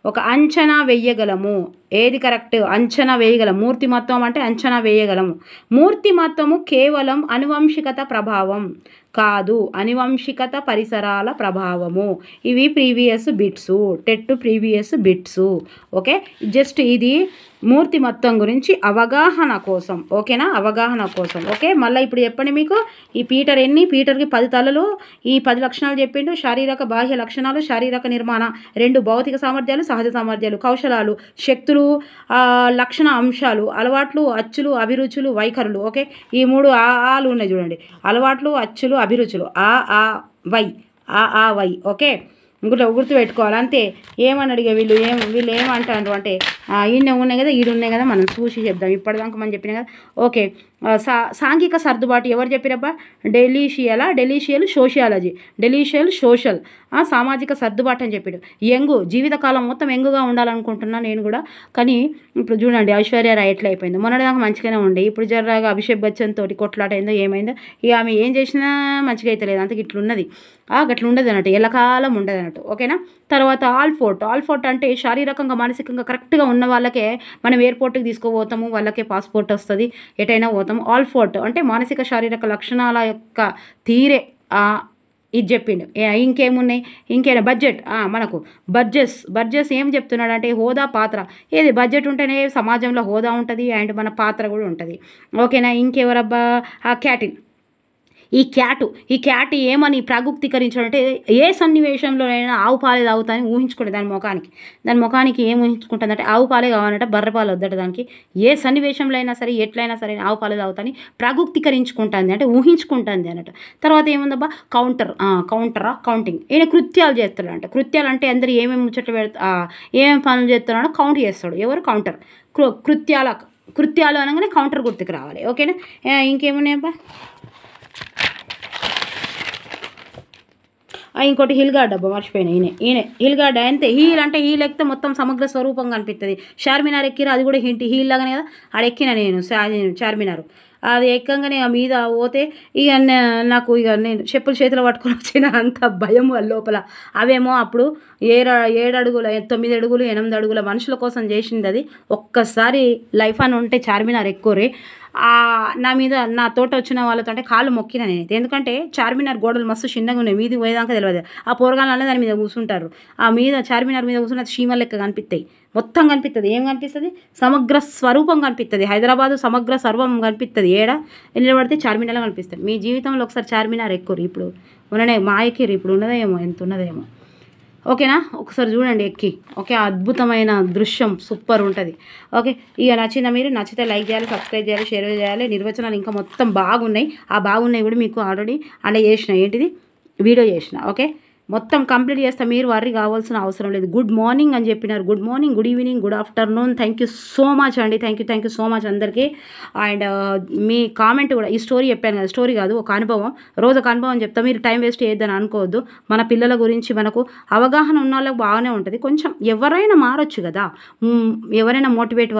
A: ఒక అంచనా వేయగలము. ఏది కరెక్ట్? అంచనా వేయగలము. మూర్తిమత్వం అంటే అంచనా వేయగలము. మూర్తిమత్వము కేవలం అనువంశికత ప్రభావం కాదు, అనువంశికత పరిసరాల ప్రభావము. ఇవి previous bits, TET previous bits. Okay, just ఇది మూర్తిమత్వం గురించి అవగాహన కోసం. ఓకేనా, అవగాహన కోసం. ఓకే, మళ్ళీ ఇప్పుడు చెప్పండి మీకు ఈ పీటర్ ఎన్ని? పీటర్కి 10 తలలు, ఈ 10 లక్షణాలు చెప్పిండు. శారీరక బాహ్య లక్షణాలు, శారీరక నిర్మాణ, 2 భౌతిక సామర్థ్యాలు, సహజ సామర్థ్యాలు, కౌశలాలు, శక్తులు, లక్షణ అంశాలు, అలవాట్లు, అచ్చులు, అభిరుచులు, వైఖరులు. ఓకే, ఈ 3 ఆలు ఉన్నాయి చూడండి. అలవాట్లు, అచ్చులు, అభిరుచులు. వై. ఓకే, గుర్తు పెట్టుకోవాలి అంతే. ఏమని అడిగా వీళ్ళు ఏమంటారు అంటే ఈయన ఉన్నాయి కదా, ఉన్నాయి కదా, మనం చూసి చెప్దాం. ఇప్పటిదాకా మనం చెప్పినా కదా. ఓకే, సాంఘిక సర్దుబాటు ఎవరు చెప్పిరబ్బా? డెలీషియల్ సోషల్ సామాజిక సర్దుబాటు అని చెప్పాడు. జీవితకాలం మొత్తం యంగుగా ఉండాలనుకుంటున్నా నేను కూడా. కానీ ఇప్పుడు చూడండి ఐశ్వర్య రాయ్ ఎట్లా అయిపోయింది. మొన్నటిదాకా మంచిగానే ఉండే, ఇప్పుడు జర్రాగా అభిషేక్ బచ్చన్ తోటి కొట్లాట అయిందో ఏమైందో, ఇక ఆమె ఏం చేసినా మంచిగా అయితే లేదు. అంతకు ఇట్లున్నది, గట్ల ఉండదు అన్నట్టు, ఎల్లకాలం ఉండదు అన్నట్టు. ఓకేనా. తర్వాత ఆల్ఫోర్ట్ అంటే శారీరకంగా మానసికంగా కరెక్ట్గా ఉన్న వాళ్ళకే మనం ఎయిర్పోర్ట్కి తీసుకుపోతాము, వాళ్ళకే పాస్పోర్ట్ వస్తుంది, ఎటైనా పోతాము. ఆల్ఫోర్ట్ అంటే మానసిక శారీరక లక్షణాల యొక్క తీరే ఇది చెప్పిండు. ఇంకేమైనా బడ్జెట్. మనకు బడ్జెస్ ఏం చెప్తున్నాడు అంటే హోదా, పాత్ర. ఏది బడ్జెట్ ఉంటేనే సమాజంలో హోదా ఉంటుంది అండ్ మన పాత్ర కూడా ఉంటుంది. ఓకేనా. ఇంకెవరబ్బా? ఈ క్యాట్ ఏమని ప్రాగుక్తీకరించడం అంటే ఏ సన్నివేశంలోనైనా ఆవు పాలే తాగుతాని ఊహించుకుంటే దాని ముఖానికి ఏం ఊహించుకుంటుందంటే ఆవు పాలే కావాలంటే బర్రె పాలు వద్దట దానికి. ఏ సన్నివేశంలో అయినా సరే ఎట్లయినా సరే ఆవు పాలే తాగుతాని ప్రాగుక్తీకరించుకుంటుంది అంటే ఊహించుకుంటుంది అన్నట్టు. తర్వాత ఏముందబ్బా? కౌంటింగ్. ఈయన కృత్యాలు చేస్తాడు అంట. కృత్యాలు అంటే అందరూ ఏమేమి ముచ్చట్లు ఏమేమి పనులు చేస్తున్నాడో కౌంట్ చేస్తాడు. ఎవరు? కౌంటర్. కృత్యాలు అనగానే కౌంటర్ గుర్తుకు రావాలి. ఓకేనా. ఇంకేమున్నాయబ్బా? ఇంకోటి హిల్ గార్డ్. అబ్బా మర్చిపోయినా. ఈయన హిల్ గార్డ్. అంతే. హీల్ ఎక్కితే మొత్తం సమగ్ర స్వరూపం కనిపిస్తుంది. చార్మినార్ ఎక్కిరా, అది కూడా హీల్ లాగానే కదా. ఆడెక్కిన నేను చార్మినార్. అది ఎక్కంగానే ఆ మీద పోతే ఇక నాకు నేను చెప్పులు చేతిలో పట్టుకొని వచ్చిన అంత భయం లోపల. అవేమో అప్పుడు 7 అడుగుల 9 అడుగులు 8 అడుగుల మనుషుల కోసం చేసింది అది. ఒక్కసారి లైఫ్ అని ఉంటే చార్మినార్ ఎక్కువరే. నా మీద నా తోట వచ్చిన వాళ్ళతో అంటే కాళ్ళు మొక్కిన నేనైతే. ఎందుకంటే చార్మినార్ గోడలు మస్తు చిన్నగా ఉన్నాయి, మీది పోయేదాకా తెలియదు. ఆ పోరగాళ్ళనే దాని మీద కూర్చుంటారు. ఆ మీద చార్మినార్ మీద కూర్చున్న చీమల లెక్క కనిపిస్తాయి. మొత్తం కనిపిస్తుంది. ఏం కనిపిస్తుంది? సమగ్ర స్వరూపం కనిపిస్తుంది. హైదరాబాదు సమగ్ర సర్వం కనిపిస్తుంది. నిలబడితే చార్మినార్లో కనిపిస్తుంది. మీ జీవితంలో ఒకసారి చార్మినార్ ఎక్కువ. ఇప్పుడు ఉన్ననే మా ఎక్కిరు, ఇప్పుడు ఉన్నదేమో, ఎంత ఉన్నదేమో. ఓకేనా. ఒకసారి చూడండి ఎక్కి. ఓకే, అద్భుతమైన దృశ్యం సూపర్ ఉంటుంది. ఓకే, ఇక నచ్చిందా? మీరు నచ్చితే లైక్ చేయాలి, సబ్స్క్రైబ్ చేయాలి, షేర్ చేయాలి. నిర్వచనాలు ఇంకా మొత్తం బాగున్నాయి. ఆ బాగున్నాయి కూడా మీకు ఆల్రెడీ అలా చేసిన వీడియో చేసిన. ఓకే, మొత్తం కంప్లీట్ చేస్తే మీరు వర్రీ కావాల్సిన అవసరం లేదు. గుడ్ మార్నింగ్ అని చెప్పినారు. Good morning, good evening, good afternoon. Thank you so much అండి. థ్యాంక్ యూ సో మచ్ అందరికీ. అండ్ మీ కామెంట్ కూడా, ఈ స్టోరీ చెప్పాను కదా, స్టోరీ కాదు ఒక అనుభవం, రోజు ఒక అనుభవం చెప్తా. మీరు టైం వేస్ట్ చేయొద్దని అనుకోవద్దు. మన పిల్లల గురించి మనకు అవగాహన ఉన్న వాళ్ళకి బాగానే ఉంటుంది. కొంచెం ఎవరైనా మారొచ్చు కదా, ఎవరైనా మోటివేట్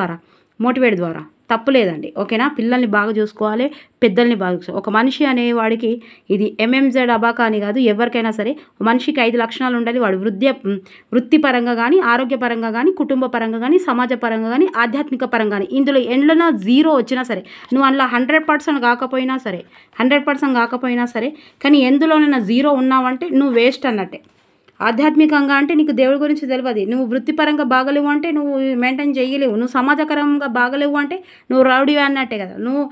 A: ద్వారా తప్పు లేదండి. ఓకేనా. పిల్లల్ని బాగా చూసుకోవాలి, పెద్దల్ని బాగా చూసుకోవాలి. ఒక మనిషి అనేవాడికి ఇది ఎంఎంజెడ్ అబాకా అని కాదు, ఎవరికైనా సరే మనిషికి 5 లక్షణాలు ఉండాలి. వాడు వృత్తిపరంగా కానీ, ఆరోగ్యపరంగా కానీ, కుటుంబ పరంగా కానీ, సమాజ పరంగా కానీ, ఆధ్యాత్మిక పరంగా కానీ. ఇందులో ఎండ్లన 0 వచ్చినా సరే, నువ్వు అందులో 100% కాకపోయినా సరే కానీ ఎందులోనైనా 0 ఉన్నావంటే నువ్వు వేస్ట్ అన్నట్టే. ఆధ్యాత్మికంగా అంటే నీకు దేవుడి గురించి తెలియదు. నువ్వు వృత్తిపరంగా బాగలేవు అంటే నువ్వు మెయింటైన్ చేయలేవు. నువ్వు సమాజకరంగా బాగలేవు అంటే నువ్వు రౌడీవి అన్నట్టే కదా. నువ్వు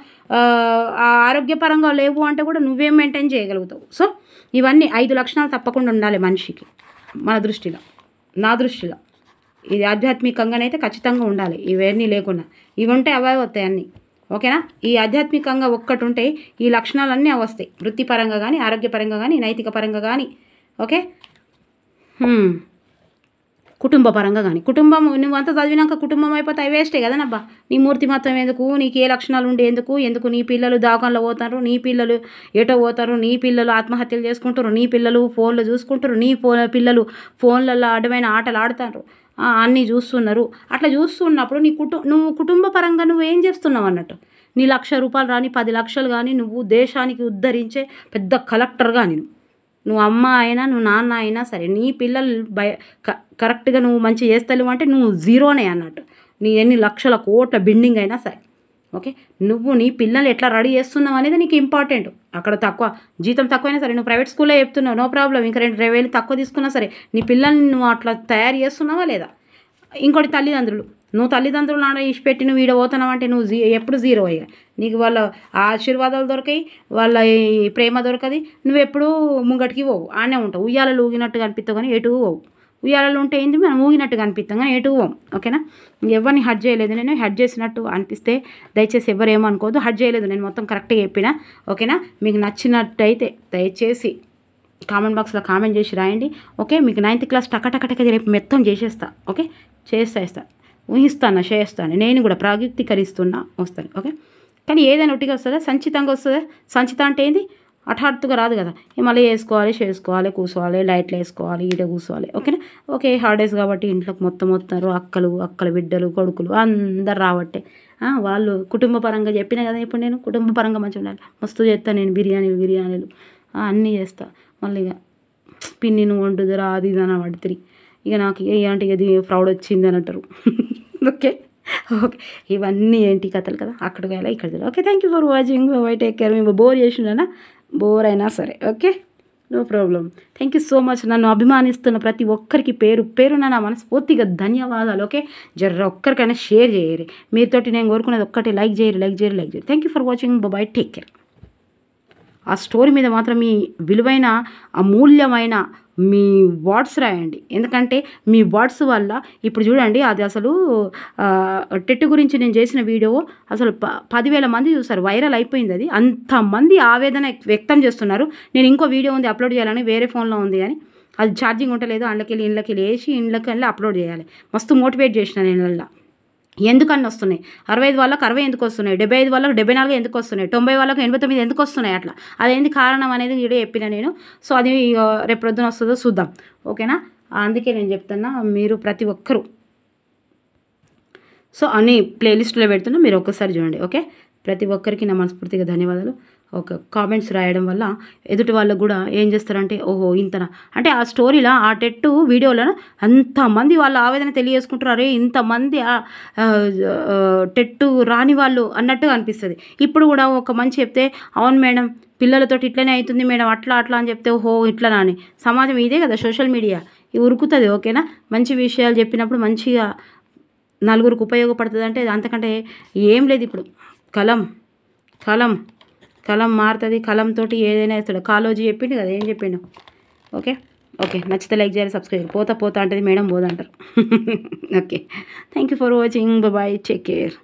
A: ఆరోగ్యపరంగా లేవు అంటే కూడా నువ్వేం మెయింటైన్ చేయగలుగుతావు. సో ఇవన్నీ 5 లక్షణాలు తప్పకుండా ఉండాలి మనిషికి. మన దృష్టిలో, నా దృష్టిలో ఇది ఆధ్యాత్మికంగానైతే ఖచ్చితంగా ఉండాలి. ఇవన్నీ లేకుండా ఇవి ఉంటే అవే వస్తాయి అన్నీ. ఓకేనా. ఈ ఆధ్యాత్మికంగా ఒక్కటి ఉంటే ఈ లక్షణాలన్నీ వస్తాయి. వృత్తిపరంగా కానీ, ఆరోగ్యపరంగా కానీ, నైతిక పరంగా కానీ. ఓకే. కుటుంబ పరంగా కానీ కుటుంబం నువ్వంతా చదివినాక కుటుంబం అయిపోతే అవి వేస్టే కదనబ్బా. నీ మూర్తి మొత్తం ఎందుకు, నీకు ఏ లక్షణాలు ఉండే ఎందుకు నీ పిల్లలు దాకంలో పోతారు, నీ పిల్లలు ఎటో పోతారు, నీ పిల్లలు ఆత్మహత్యలు చేసుకుంటారు, నీ పిల్లలు ఫోన్లు చూసుకుంటారు, నీ పిల్లలు ఫోన్లలో అడ్డమైన ఆటలు ఆడుతారు, అన్నీ చూస్తున్నారు. అట్లా చూస్తున్నప్పుడు నువ్వు కుటుంబ పరంగా నువ్వు ఏం చేస్తున్నావు అన్నట్టు. నీ ₹1,00,000 రాని 10 లక్షలు కానీ నువ్వు దేశానికి ఉద్ధరించే పెద్ద కలెక్టర్గా నువ్వు అమ్మ అయినా నువ్వు నాన్న అయినా సరే నీ పిల్లలు కరెక్ట్గా నువ్వు మంచి చేస్తలేవు అంటే నువ్వు జీరోనే అన్నట్టు. నీ ఎన్ని లక్షల కోట్ల బిల్డింగ్ అయినా సరే ఓకే, నువ్వు నీ పిల్లలు ఎట్లా రెడీ చేస్తున్నావు అనేది నీకు ఇంపార్టెంట్. అక్కడ జీతం తక్కువైనా సరే నువ్వు ప్రైవేట్ స్కూల్లో చెప్తున్నావు, నో ప్రాబ్లం. ఇంకా 2,000 తక్కువ తీసుకున్నా సరే నీ పిల్లల్ని నువ్వు అట్లా తయారు చేస్తున్నావా లేదా. ఇంకోటి తల్లిదండ్రులు, నువ్వు తల్లిదండ్రులు నాన్న ఇచ్చిపెట్టి నువ్వు ఈడ పోతున్నావు అంటే నువ్వు ఎప్పుడు జీరో అయ్యా. నీకు వాళ్ళ ఆశీర్వాదాలు దొరకాయి, వాళ్ళ ప్రేమ దొరకది, నువ్వు ఎప్పుడూ ముంగటికి పోవు, ఆనే ఉంటావు. ఉయ్యాలలో ఊగినట్టుగా అనిపిస్తావు కానీ ఎటు పోవు. ఉయ్యాలలో ఉంటే ఏంది మనం ఊగినట్టుగా అనిపిస్తాం కానీ ఎటు పోం. ఓకేనా, ఎవరిని హర్ట్ చేయలేదు నేను. హర్ట్ చేసినట్టు అనిపిస్తే దయచేసి ఎవరేమో అనుకోవద్దు. హర్ట్ చేయలేదు, నేను మొత్తం కరెక్ట్గా చెప్పిన. ఓకేనా, మీకు నచ్చినట్టయితే దయచేసి కామెంట్ బాక్స్లో కామెంట్ చేసి రాయండి. ఓకే, మీకు 9th క్లాస్ టకటకటక రేపు మొత్తం చేసేస్తా. ఓకే, చేస్తా ఊహిస్తాను, చేస్తాను. నేను కూడా ప్రాయుక్తీకరిస్తున్నా, వస్తాను. ఓకే, కానీ ఏదైనా ఒట్టిగా వస్తుందా, సంచితంగా వస్తుందా. సంచిత అంటే ఏంది, హఠాత్తుగా రాదు కదా. మళ్ళీ చేసుకోవాలి, కూర్చోవాలి, లైట్లు వేసుకోవాలి, ఈడ కూర్చోవాలి. ఓకేనా, ఓకే. హాలిడేస్ కాబట్టి ఇంట్లోకి మొత్తం వస్తారు అక్కల బిడ్డలు, కొడుకులు అందరు రాబట్టే. వాళ్ళు కుటుంబ పరంగా చెప్పిన కదా. ఇప్పుడు నేను కుటుంబ పరంగా మంచిగా ఉండాలి, మస్తు చేస్తాను నేను. బిర్యానీలు అన్నీ చేస్తా. మళ్ళీ ఇక పిన్ని నువ్వు వండుదురా అది ఇది అని పడుతుంది. ఇక నాకు అంటే ఇది ఫ్రౌడ్ వచ్చింది అని అంటారు. ఓకే, ఇవన్నీ ఏంటి కథలు కదా. అక్కడికి వెళ్ళా ఇక్కడ. Okay, thank you for watching. Bye, take care. మేము బోర్ చేసినా, బోర్ అయినా సరే okay, no problem. Thank you so much. నన్ను అభిమానిస్తున్న ప్రతి ఒక్కరికి పేరున నా మనస్ఫూర్తిగా ధన్యవాదాలు. ఓకే, ఒక్కరికైనా షేర్ చేయరు. మీతోటి నేను కోరుకునేది ఒక్కటి, లైక్ చేయరు. Thank you for watching. Bye, take care. ఆ స్టోరీ మీద మాత్రం మీ విలువైన అమూల్యమైన మీ వర్డ్స్ రాయండి. ఎందుకంటే మీ వర్డ్స్ వల్ల ఇప్పుడు చూడండి, అది అసలు టెట్ గురించి నేను చేసిన వీడియో అసలు 10,000 మంది చూస్తారు, వైరల్ అయిపోయింది. అది అంతమంది ఆవేదన వ్యక్తం చేస్తున్నారు. నేను ఇంకో వీడియో ఉంది అప్లోడ్ చేయాలని, వేరే ఫోన్లో ఉంది కానీ అది ఛార్జింగ్ ఉండలేదు. ఇండ్లకి వేసి అప్లోడ్ చేయాలి. మస్తు మోటివేట్ చేసిన నేను. ఎందుకని వస్తున్నాయి 65 వాళ్ళకి 60 ఎందుకు వస్తున్నాయి, 75 వాళ్ళకి 74 ఎందుకు వస్తున్నాయి, 90 వాళ్ళకి 89 ఎందుకు వస్తున్నాయి, అట్లా అదేంటి కారణం అనేది వీడియో చెప్పిన నేను. సో అది రేపు ప్రొద్దున వస్తుందో చూద్దాం. ఓకేనా, అందుకే నేను చెప్తున్నా, మీరు ప్రతి ఒక్కరూ సో అన్ని ప్లేలిస్ట్లో పెడుతున్నా, మీరు ఒక్కసారి చూడండి. ఓకే, ప్రతి ఒక్కరికి నా మనస్ఫూర్తిగా ధన్యవాదాలు. ఒక కామెంట్స్ రాయడం వల్ల ఎదుటి వాళ్ళకు కూడా ఏం చేస్తారంటే, ఓహో ఇంతనా అంటే ఆ స్టోరీలో ఆ టెట్టు వీడియోలో అంతమంది వాళ్ళ ఆవేదన తెలియజేసుకుంటారు. అరే ఇంతమంది టెట్టు రాని వాళ్ళు అన్నట్టుగా అనిపిస్తుంది. ఇప్పుడు కూడా ఒక మంచి చెప్తే, అవును మేడం పిల్లలతో ఇట్లనే అవుతుంది మేడం, అట్లా అని చెప్తే, ఓహో ఇట్లనా అని. సమాజం ఇదే కదా, సోషల్ మీడియా ఉరుకుతుంది. ఓకేనా, మంచి విషయాలు చెప్పినప్పుడు మంచిగా నలుగురికి ఉపయోగపడుతుంది. అంటే అంతకంటే ఏం లేదు. ఇప్పుడు కలం మారుతుంది. కలంతో ఏదైనా వేస్తాడు. కాలోజీ చెప్పిండు కదా, ఏం చెప్పిండు. ఓకే, నచ్చితే లైక్ చేయాలి, సబ్స్క్రైబ్. పోతా అంటది మేడం, పోదంటారు. Okay, thank you for watching. Bye, take care.